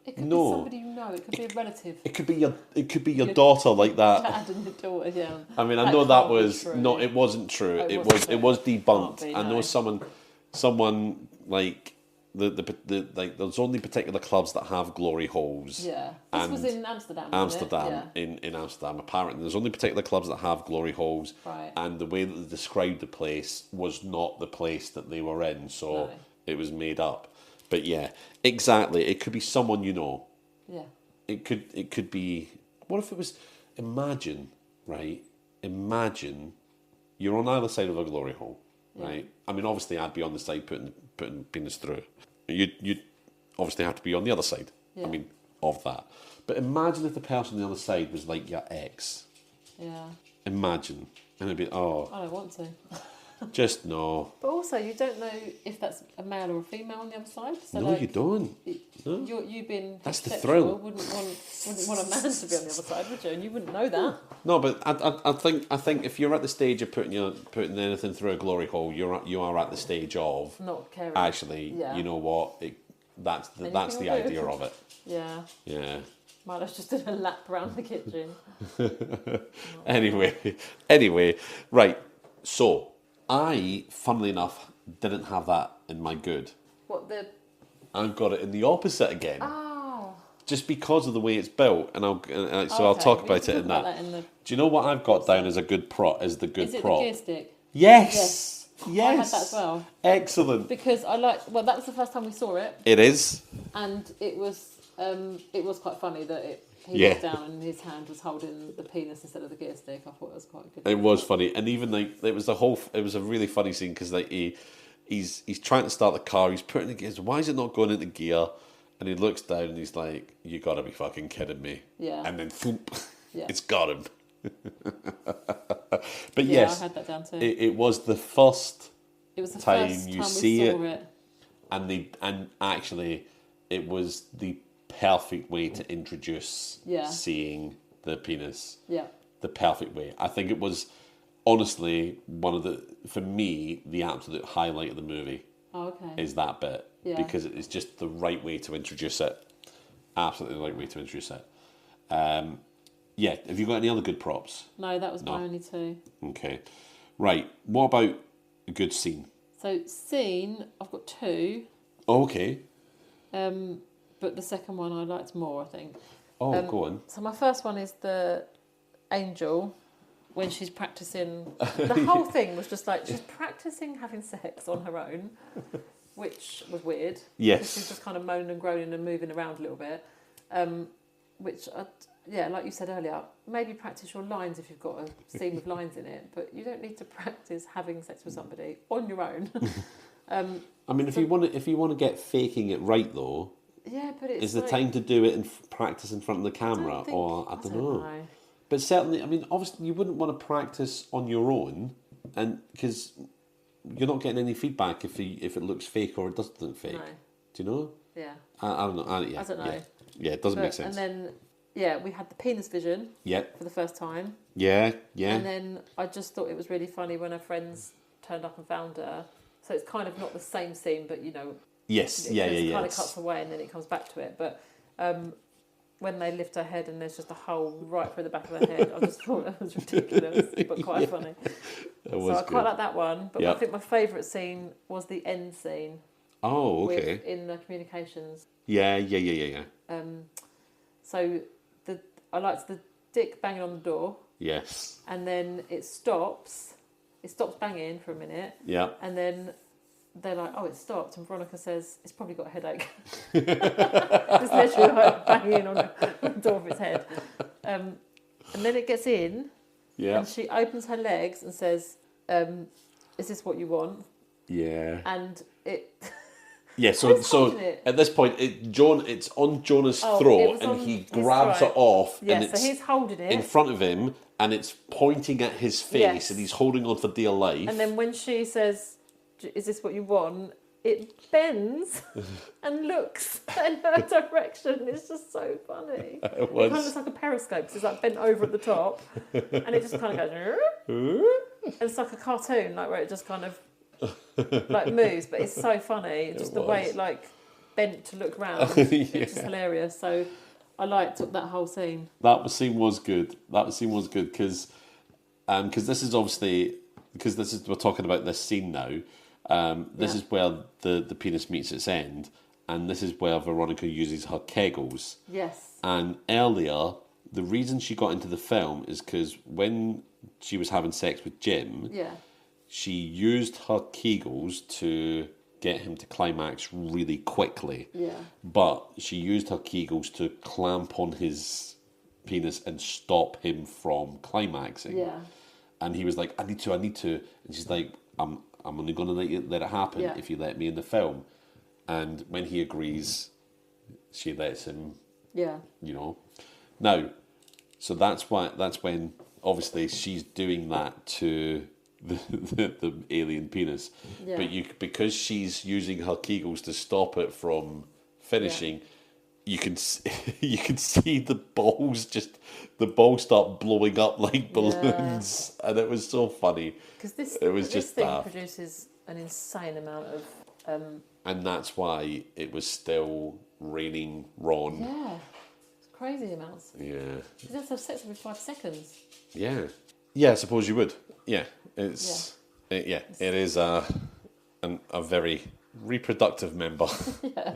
It could be somebody you know. It could be a relative. It could be your daughter like that. Dad and your daughter. Yeah. I mean, I know that was no. It wasn't true. It was debunked. Be, I know someone like the there's only particular clubs that have glory holes. Yeah. This was in Amsterdam. In Amsterdam. Apparently, there's only particular clubs that have glory holes. Right. And the way that they described the place was not the place that they were in, so it was made up. But yeah, exactly. It could be someone you know. Yeah. It could be. What if it was? Imagine you're on either side of a glory hole, right? I mean, obviously, I'd be on the side putting penis through. You'd obviously have to be on the other side. Yeah. I mean, of that. But imagine if the person on the other side was like your ex. Yeah. Imagine. And it'd be, oh, I don't want to. just no. But also, you don't know if that's a male or a female on the other side. So No, you don't. No. You being That's the heterosexual thrill. wouldn't want a man to be on the other side, would you? And you wouldn't know that. No, but I think if you're at the stage of putting anything through a glory hole, you are at the stage of Not caring. actually. Yeah. You know what? That's the Anything idea will do. of it. Yeah. Yeah. Milo's just did a lap around the kitchen. Anyway, right. So I, funnily enough, didn't have that in my good. What the? I've got it in the opposite again. Oh. Just because of the way it's built, and I'll Okay. talk We about can it in talk that. about in the. Do you know what I've got down as a good prop? As the good Is it prop? the gear stick? Yes. Yes. I had that as well. Excellent. Because that was the first time we saw it, It is. and it was quite funny that he Yeah. was down and his hand was holding the penis instead of the gear stick. I thought it was quite good. It was funny, and even it was a really funny scene because he's trying to start the car. He's putting the gears. Why is it not going into gear? And he looks down and he's like, "You got to be fucking kidding me!" Yeah. And then thump, Yeah. it's got him. But Yeah, yes, I had that down too. it was the first It was the time first you time see we saw it. and actually it was the perfect way to introduce Yeah. seeing the penis. Yeah. The perfect way. I think it was honestly for me, the absolute highlight of the movie Oh, okay. is that bit. Yeah. Because it's just the right way to introduce it. Absolutely the right way to introduce it. Yeah, have you got any other good props? No, that was my only two. Okay. Right, what about a good scene? So scene, I've got two, Oh, okay. but the second one I liked more, I think. Oh, go on. So my first one is the angel when she's practicing. The whole thing was just like she's practicing having sex on her own, which was weird. Yes. She's just kind of moaning and groaning and moving around a little bit, which like you said earlier, maybe practice your lines if you've got a scene with lines in it, but you don't need to practice having sex with somebody on your own. I mean, if you want to get faking it right though, Yeah, but it's is the like, time to do it and practice in front of the camera, I don't know. But certainly, I mean, obviously, you wouldn't want to practice on your own, and because you're not getting any feedback if it looks fake or it doesn't look fake. No. Do you know? Yeah. I don't know. I don't know. Yeah, it doesn't make sense. And then, we had the penis vision for the first time. Yeah. And then I just thought it was really funny when her friends turned up and found her. So it's kind of not the same scene, but Yes. it Yeah. kind of cuts away and then it comes back to it. But when they lift her head and there's just a hole right through the back of her head, I just thought that was ridiculous, but quite funny. So I quite like that one. But Yep. I think my favourite scene was the end scene. Oh, okay. In the communications. Yeah. So I liked the dick banging on the door. Yes. And then it stops. It stops banging for a minute. Yeah. And then they're like, "Oh, it stopped." And Veronica says, "It's probably got a headache." Just literally like banging on the door of its head. And then it gets in. Yeah. And she opens her legs and says, "Is this what you want?" Yeah. And it. Yeah, so at this point, it's on Jonah's throat, and he grabs it off, Yeah, and it's so he's holding it in front of him, and it's pointing at his face, and he's holding on for dear life. And then when she says, "Is this what you want?" it bends and looks in her direction. It's just so funny. It kind of looks like a periscope, because it's like bent over at the top, and it just kind of goes. And it's like a cartoon, like where it just kind of. Like moves, but it's so funny. Just the way it like bent to look round. It's just hilarious. So I liked that whole scene. That scene was good. Because this is obviously we're talking about this scene now. This is where the penis meets its end, and this is where Veronica uses her kegels. Yes. And earlier, the reason she got into the film is because when she was having sex with Jim. Yeah. She used her kegels to get him to climax really quickly. Yeah. But she used her kegels to clamp on his penis and stop him from climaxing. Yeah. And he was like, I need to. And she's like, I'm only going to let it happen if you let me in the film. And when he agrees, she lets him, Yeah. Now, so that's when obviously she's doing that to the alien penis, Yeah. but because she's using her Kegels to stop it from finishing, you can you can see the balls start blowing up like balloons, and it was so funny. Because this just thing daft. produces an insane amount of. And that's why it was still raining Ron. Yeah, it's crazy amounts. Yeah. She does have sex every 5 seconds. Yeah. Yeah, I suppose you would. Yeah. It is a very reproductive member. Yeah.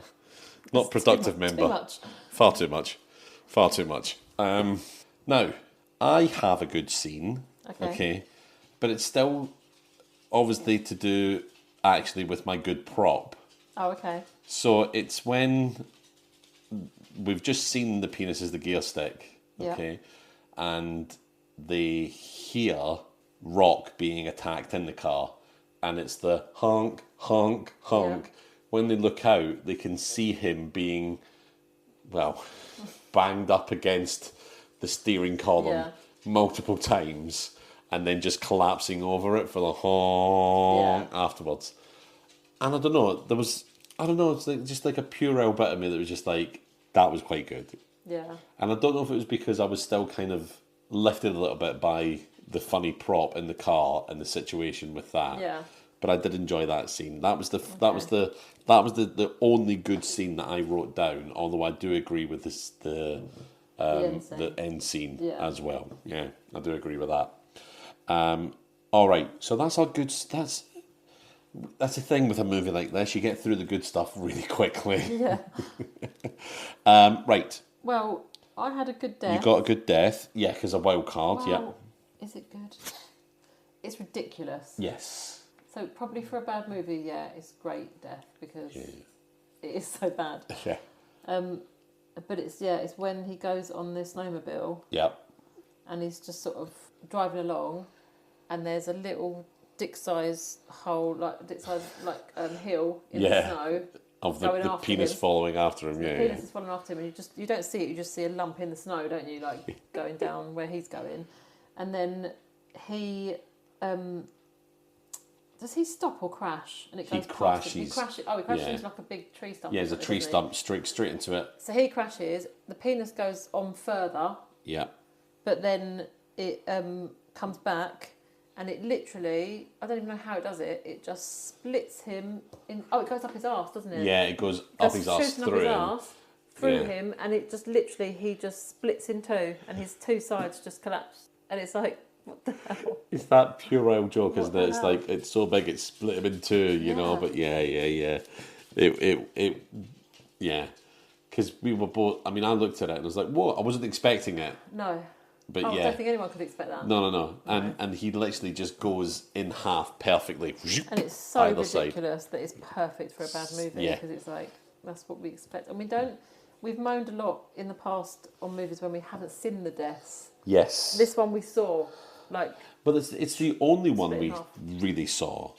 Not productive member. Too much. Far too much. Far too much. Now, I have a good scene. Okay. But it's still obviously to do actually with my good prop. Oh, okay. So it's when we've just seen the penis as the gear stick, okay, and they hear Rock being attacked in the car, and it's the honk, honk, honk. Yeah. When they look out, they can see him being, banged up against the steering column multiple times, and then just collapsing over it for the honk afterwards. And I don't know, it's just like a puerile bit of me that was just like, that was quite good. Yeah. And I don't know if it was because I was still kind of lifted a little bit by the funny prop in the car and the situation with that. Yeah. But I did enjoy that scene. That was the only good scene that I wrote down, although I do agree with the end scene as well. Yeah, I do agree with that. All right, so that's our good. That's the thing with a movie like this. You get through the good stuff really quickly. Yeah. Right. Well, I had a good death. You got a good death. Yeah, because a wild card. Well, is it good? It's ridiculous. Yes. So probably for a bad movie, it's great death because it is so bad. Yeah. But it's when he goes on the snowmobile. Yeah. And he's just sort of driving along, and there's a little dick-sized hole, hill in the snow. Of the penis following after him, The penis is following after him, and you don't see it. You just see a lump in the snow, don't you? Like going down where he's going, and then he does he stop or crash? And it goes past him. He crashes. Oh, he crashes into like a big tree stump. Yeah, there's a tree stump straight into it. So he crashes. The penis goes on further. Yeah. But then it comes back. And it literally, I don't even know how it does it. It just splits him in. Oh, it goes up his arse, doesn't it? Yeah, it goes up his arse through him, and it just literally he just splits in two, and his two sides just collapse, and it's like, what the hell? It's that puerile joke, isn't it? It's like it's so big it split him in two, you know. But yeah. Because we were both. I mean, I looked at it and I was like, "Whoa!" I wasn't expecting it. No. But I don't think anyone could expect that. No. And he literally just goes in half perfectly. And it's so ridiculous that it's perfect for a bad movie because it's like, that's what we expect. And we've moaned a lot in the past on movies when we haven't seen the deaths. Yes. This one we saw, like... But it's the only one we really saw.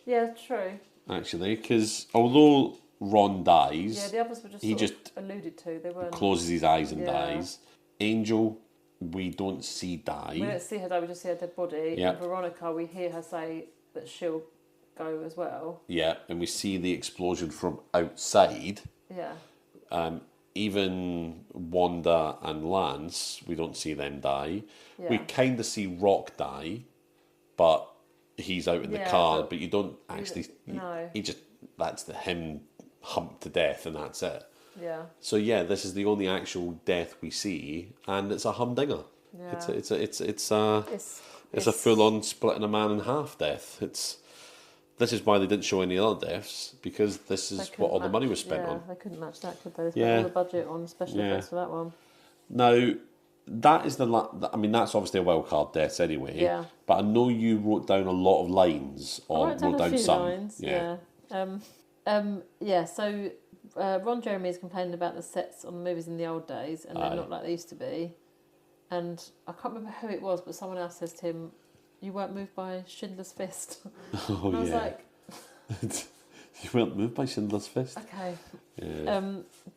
Yeah, true. Actually, because although Ron dies... Yeah, the others were just alluded to. They weren't... Closes his eyes and dies. Angel... We don't see die. We don't see her die, we just see her dead body. Yeah. And Veronica, we hear her say that she'll go as well. Yeah, and we see the explosion from outside. Yeah. Even Wanda and Lance, we don't see them die. Yeah. We kind of see Rock die, but he's out in the car, but you don't actually... No. That's him humped to death, and that's it. Yeah. So this is the only actual death we see, and it's a humdinger. Yeah. It's a full-on splitting a man in half death. This is why they didn't show any other deaths, because this is what all the money was spent on. They couldn't match that, could they? They spent all the budget on special effects for that one. Now, that is that's obviously a wild card death anyway. Yeah. But I know you wrote down a lot of lines, or wrote down some lines. Yeah. So. Ron Jeremy is complaining about the sets on the movies in the old days, and they're not like they used to be. And I can't remember who it was, but someone else says to him, "You weren't moved by Schindler's Fist." Oh, and I was like, You weren't moved by Schindler's Fist. Okay. Yeah.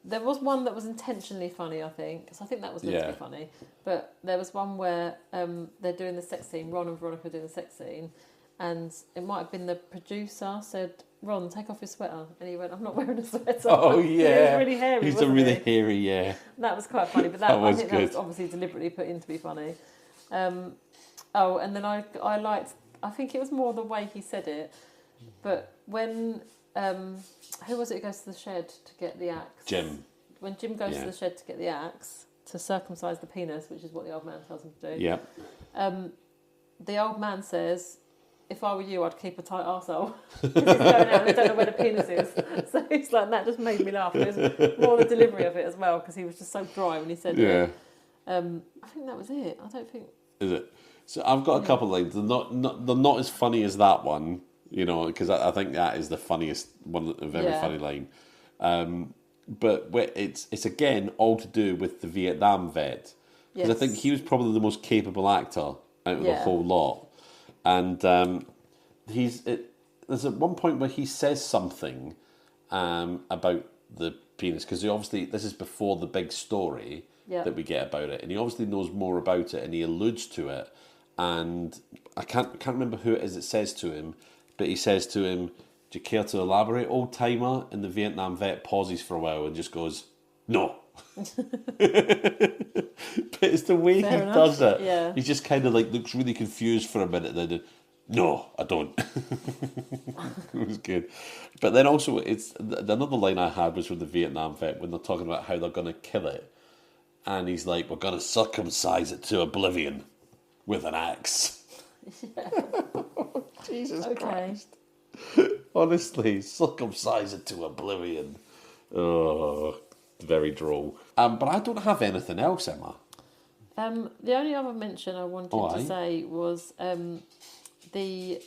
There was one that was intentionally funny, I think. So I think that was meant to be funny. But there was one where they're doing the sex scene. Ron and Veronica are doing the sex scene. And it might have been the producer said, Ron, take off your sweater. And he went, I'm not wearing a sweater. Oh, yeah. He was really hairy, He's wasn't really he? hairy, yeah. That was quite funny. But that was I think good. that was obviously deliberately put in to be funny. And then I liked, I think it was more the way he said it. But when, who was it who goes to the shed to get the axe? Jim. When Jim goes to the shed to get the axe, to circumcise the penis, which is what the old man tells him to do. Yeah. The old man says, if I were you, I'd keep a tight arsehole. Because he's going out and they don't know where the penis is. So it's like, that just made me laugh. It was more the delivery of it as well, because he was just so dry when he said it. I think that was it. I don't think... Is it? So I've got a couple of lines. They're not as funny as that one, you know, because I think that is the funniest one, a very funny line. But it's again all to do with the Vietnam vet. Because I think he was probably the most capable actor out of the whole lot. And there's at one point where he says something about the penis, because obviously this is before the big story that we get about it, and he obviously knows more about it, and he alludes to it. And I can't remember who it is that says to him, but he says to him, "Do you care to elaborate, old timer?" And the Vietnam vet pauses for a while and just goes, "No." But it's the way Fair he enough. does it. Yeah. He just kind of like looks really confused for a minute, then no, I don't. It was good. But then also, another line I had was from the Vietnam vet when they're talking about how they're going to kill it, and he's like, "We're going to circumcise it to oblivion with an axe." Jesus Christ. Honestly, circumcise it to oblivion. Oh, very droll. But I don't have anything else, Emma. The only other mention I wanted to say was the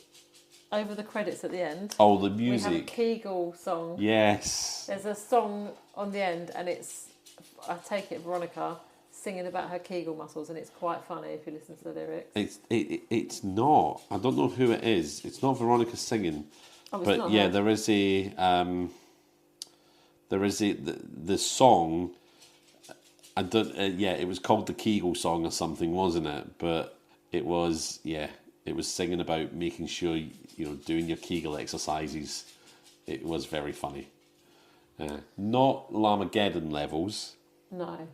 over the credits at the end. Oh, the music. We have a Kegel song. Yes. There's a song on the end, and it's, I take it, Veronica singing about her Kegel muscles, and it's quite funny if you listen to the lyrics. It's not. I don't know who it is. It's not Veronica singing. Oh, it's but not yeah, her. there is the song. I don't. It was called the Kegel song or something, wasn't it? But it was it was singing about making sure doing your Kegel exercises. It was very funny. Not Lamageddon levels. No.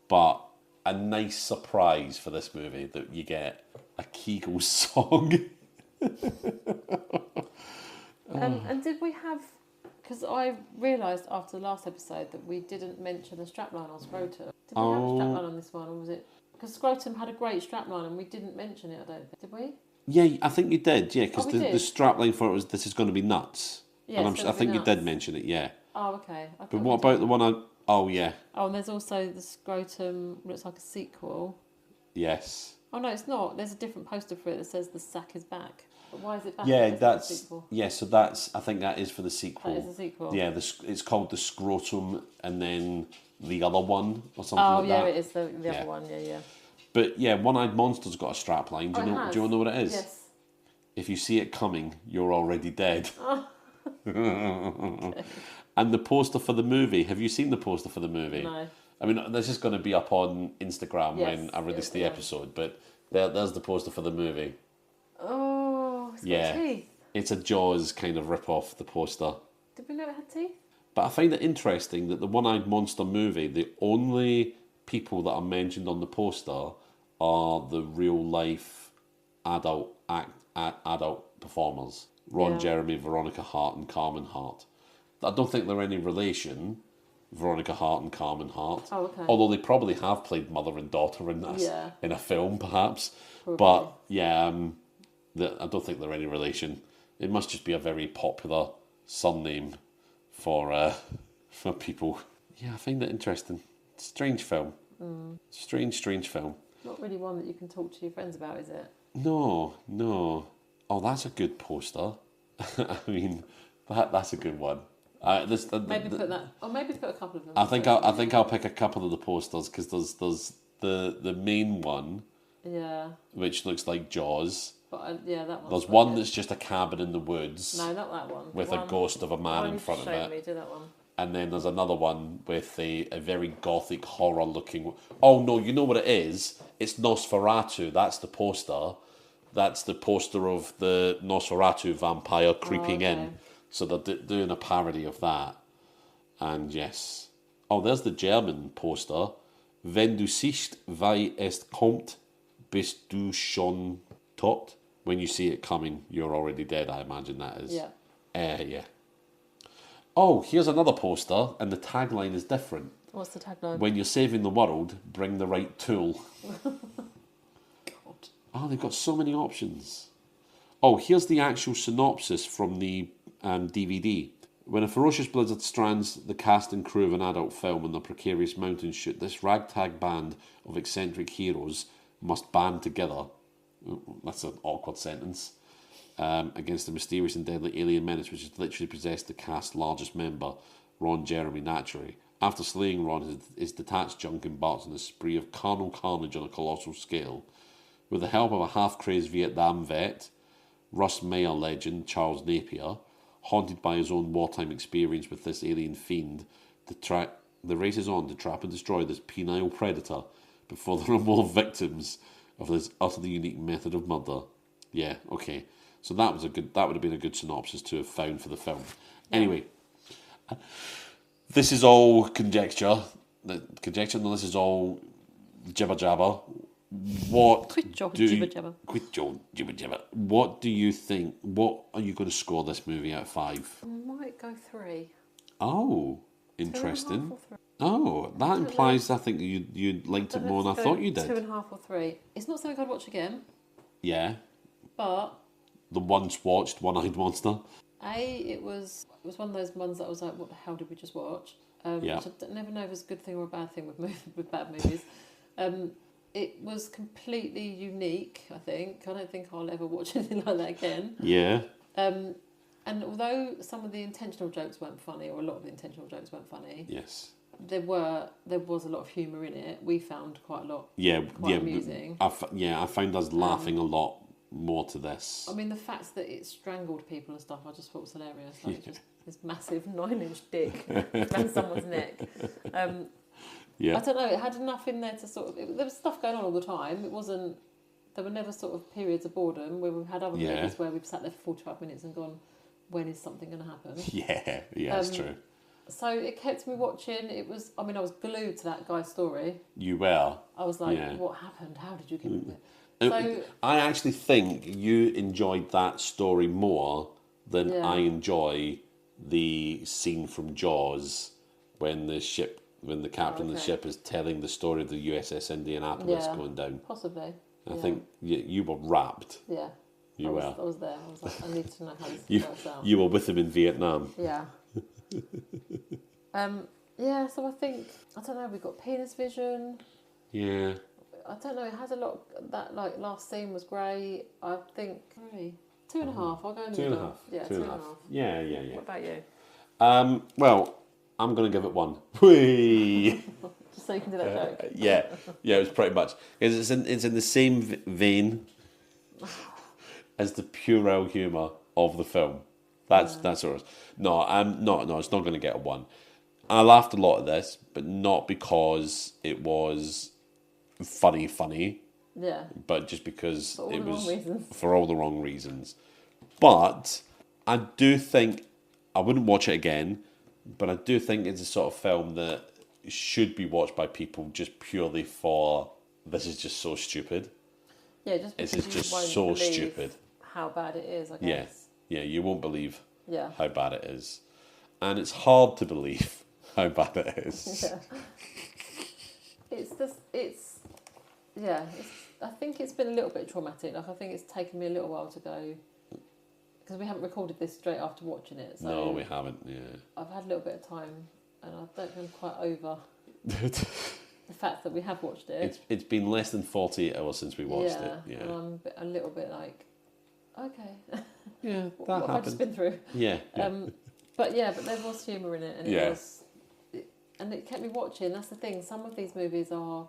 But a nice surprise for this movie that you get a Kegel song. And did we have... Because I realised after the last episode that we didn't mention the strapline on Scrotum. Did we have a strapline on this one, or was it... Because Scrotum had a great strapline and we didn't mention it, I don't think. Did we? Yeah, I think you did, because we the did? strapline for it was, "This is going to be nuts." Yeah, And I think you did mention it, yeah. Oh, okay. But what about the one I... Oh, yeah. Oh, and there's also the Scrotum, looks like a sequel. Yes. Oh, no, it's not. There's a different poster for it that says the sack is back. But why is it back? Yeah, if it's not a that's... sequel? Yeah, so that's... I think that is for the sequel. That is a sequel. Yeah, it's called the Scrotum and then the other one or something Oh, like yeah, that. it is the other one. Yeah. But yeah, One-Eyed Monster's got a strapline. Do you know what it is? Yes. If you see it coming, you're already dead. Oh. And the poster for the movie, have you seen the poster for the movie? No. I mean, this is going to be up on Instagram when I release the yeah. episode, but there's the poster for the movie. Oh, it's got teeth. It's a Jaws kind of rip-off, the poster. Did we know it had teeth? But I find it interesting that the One-Eyed Monster movie, the only people that are mentioned on the poster are the real-life adult performers. Ron Jeremy, Veronica Hart and Carmen Hart. I don't think they're any relation, Veronica Hart and Carmen Hart. Oh, okay. Although they probably have played mother and daughter in this, in a film perhaps. Probably. But yeah, I don't think they're any relation. It must just be a very popular surname for people. Yeah, I find it interesting. Strange film. Strange film. Not really one that you can talk to your friends about, is it? No. Oh, that's a good poster. I mean, that's a good one. Maybe put that, or maybe put a couple of them. I think I'll pick a couple of the posters because there's the main one, Yeah. which looks like Jaws, But yeah, that one. There's one that's just a cabin in the woods. No, not that one. With a ghost of a man in front of it. Me, do that one. And then there's another one with a very gothic horror looking. Oh no, you know what it is? It's Nosferatu. That's the poster. That's the poster of the Nosferatu vampire creeping in. So they're doing a parody of that. And yes. Oh, there's the German poster. Wenn du siehst, wie es kommt, bist du schon tot. When you see it coming, you're already dead, I imagine that is. Yeah. Yeah. Oh, here's another poster, and the tagline is different. What's the tagline? When you're saving the world, bring the right tool. God. Oh, they've got so many options. Oh, here's the actual synopsis from the DVD. When a ferocious blizzard strands the cast and crew of an adult film on the precarious mountain shoot, this ragtag band of eccentric heroes must band together. That's an awkward sentence. Against the mysterious and deadly alien menace which has literally possessed the cast's largest member, Ron Jeremy Naturally. After slaying Ron, his detached junk embarks on a spree of carnal carnage on a colossal scale. With the help of a half-crazed Vietnam vet, Russ Meyer legend Charles Napier, haunted by his own wartime experience with this alien fiend, the race is on to trap and destroy this penile predator before there are more victims of this utterly unique method of murder. Yeah, okay. So that would have been a good synopsis to have found for the film. Anyway, this is all conjecture. No, this is all jibber jabber. Quit jibber jabber. What do you think? What are you going to score this movie out of 5? I might go 3. Oh, interesting. 2.5 or 3. Oh, that implies I think you liked it more than I thought you did. 2.5 or 3. It's not something I'd watch again. Yeah. But the once watched One-Eyed Monster. It was one of those ones that I was like, what the hell did we just watch? Yeah. Which I never know if it's a good thing or a bad thing with bad movies. It was completely unique, I think. I don't think I'll ever watch anything like that again. Yeah. And although some of the intentional jokes weren't funny, or a lot of the intentional jokes weren't funny, yes, there was a lot of humour in it. We found quite a lot. Amusing. I found us laughing a lot more to this. I mean, the fact that it strangled people and stuff, I just thought was hilarious. Like just this massive 9-inch dick around someone's neck. Yeah. I don't know. It had enough in there to sort of. There was stuff going on all the time. It wasn't. There were never sort of periods of boredom where we've had other movies where we've sat there for 45 minutes and gone, when is something going to happen? Yeah, that's true. So it kept me watching. It was. I mean, I was glued to that guy's story. You were. I was like, what happened? How did you get into it? So I actually think you enjoyed that story more than I enjoy the scene from Jaws when the captain of the ship is telling the story of the USS Indianapolis going down. Possibly. I think you were rapt. Yeah. I was there. I was like, I need to know how this works out. You were with him in Vietnam. Yeah. So I think, I don't know, we got penis vision. Yeah. I don't know, it had a lot, that like last scene was great. I think 2.5, I'll go in the middle. 2.5. Yeah, 2.5. Yeah. What about you? Well, I'm going to give it 1. Whee! Just so you can do that joke. Yeah, it was pretty much. It's in the same vein as the puerile humour of the film. That's what it is. No, it's not going to get a 1. I laughed a lot at this, but not because it was funny. Yeah. But just because it was for all the wrong reasons. But I do think I wouldn't watch it again, but I do think it's a sort of film that should be watched by people just purely for this is just so stupid. Yeah, just because this is just so stupid. How bad it is, I guess. Yeah, you won't believe how bad it is. And it's hard to believe how bad it is. Yeah. I think it's been a little bit traumatic. Like, I think it's taken me a little while to go, because we haven't recorded this straight after watching it. So no, we haven't, I've had a little bit of time, and I don't think I'm quite over the fact that we have watched it. It's been less than 48 hours since we watched it. Yeah, and I'm a little bit like, okay. Yeah, that what have I just been through? Yeah. But there was humour in it, and it kept me watching. That's the thing. Some of these movies are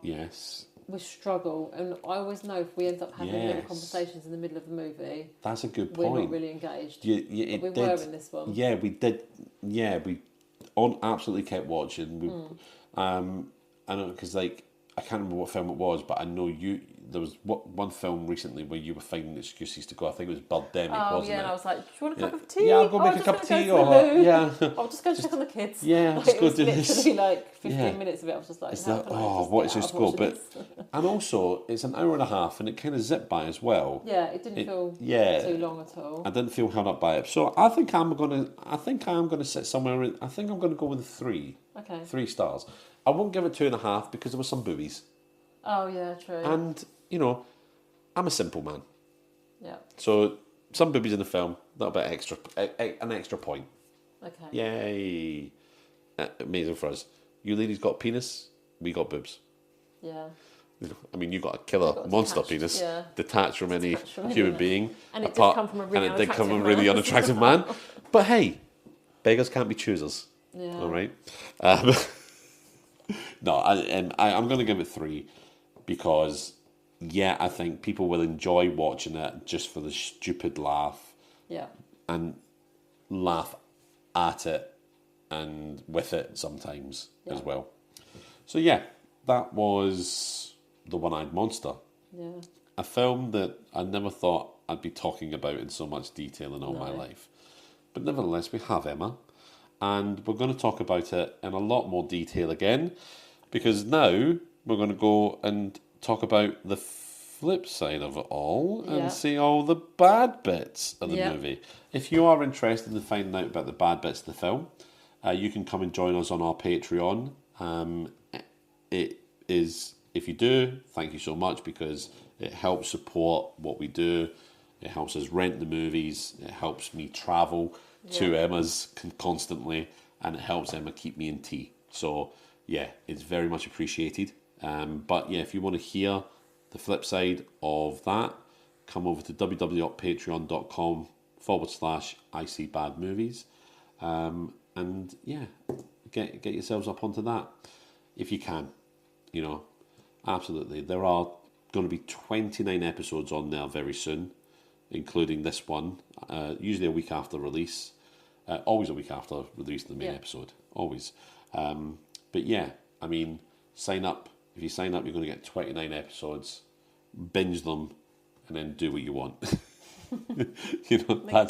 we struggle, and I always know if we end up having little Yes. conversations in the middle of the movie, That's a good we're point. not really engaged. It We did. were in this one. Yeah, we did. Yeah, we absolutely kept watching. I know, because like I can't remember what film it was, but I know there was one film recently where you were finding excuses to go. I think it was Birdemic, Oh wasn't yeah, it? and I was like, do you want a cup of tea? Yeah, I'll go make I'm a just cup of gonna tea, go to or the loo. yeah. I'll just go check on the kids. Yeah, Like, just it go was do this. literally like 15 Yeah. minutes of it. I was just like, It's how that, can I oh, just what get is out this of go? watching But this? and also it's an hour and a half, and it kind of zipped by as well. Yeah, it didn't feel too long at all. I didn't feel held up by it. So I think I am gonna sit somewhere. I think I'm gonna go with a 3. Okay. 3 stars. I won't give it 2.5 because there were some boobies, Oh yeah, true. and I'm a simple man. Yeah. So some boobies in the film, a little bit extra, an extra point. Okay. Yay! Amazing for us. You ladies got penis, we got boobs. Yeah. I mean, you got a killer got monster detached, penis, yeah. detached from any Detached from human anyone. being. And it did come from a really and it did come from a unattractive really man. unattractive man. But hey, beggars can't be choosers. Yeah. All right. No, I'm going to give it 3 because, yeah, I think people will enjoy watching it just for the stupid laugh Yeah. and laugh at it and with it sometimes as well. So, yeah, that was The One-Eyed Monster. Yeah. A film that I never thought I'd be talking about in so much detail in all my life. But nevertheless, we have Emma. And we're going to talk about it in a lot more detail again. Because now we're going to go and talk about the flip side of it all and see all the bad bits of the movie. If you are interested in finding out about the bad bits of the film, you can come and join us on our Patreon. It is, if you do, thank you so much because it helps support what we do. It helps us rent the movies. It helps me travel to Emma's constantly, and it helps Emma keep me in tea. So yeah, it's very much appreciated. But yeah, if you want to hear the flip side of that, come over to www.patreon.com/ICBadMovies. And yeah, get yourselves up onto that if you can. Absolutely. There are going to be 29 episodes on there very soon, including this one, usually a week after release. Always a week after release the main episode. Always. But yeah, I mean, sign up. If you sign up, you're going to get 29 episodes, binge them, and then do what you want. That's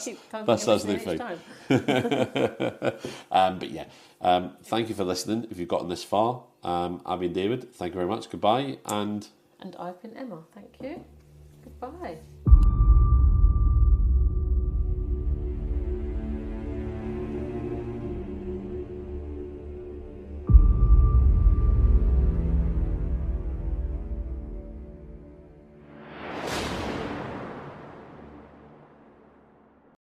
the thing. But yeah, thank you for listening. If you've gotten this far, I've been David. Thank you very much. Goodbye. And I've been Emma. Thank you. Goodbye.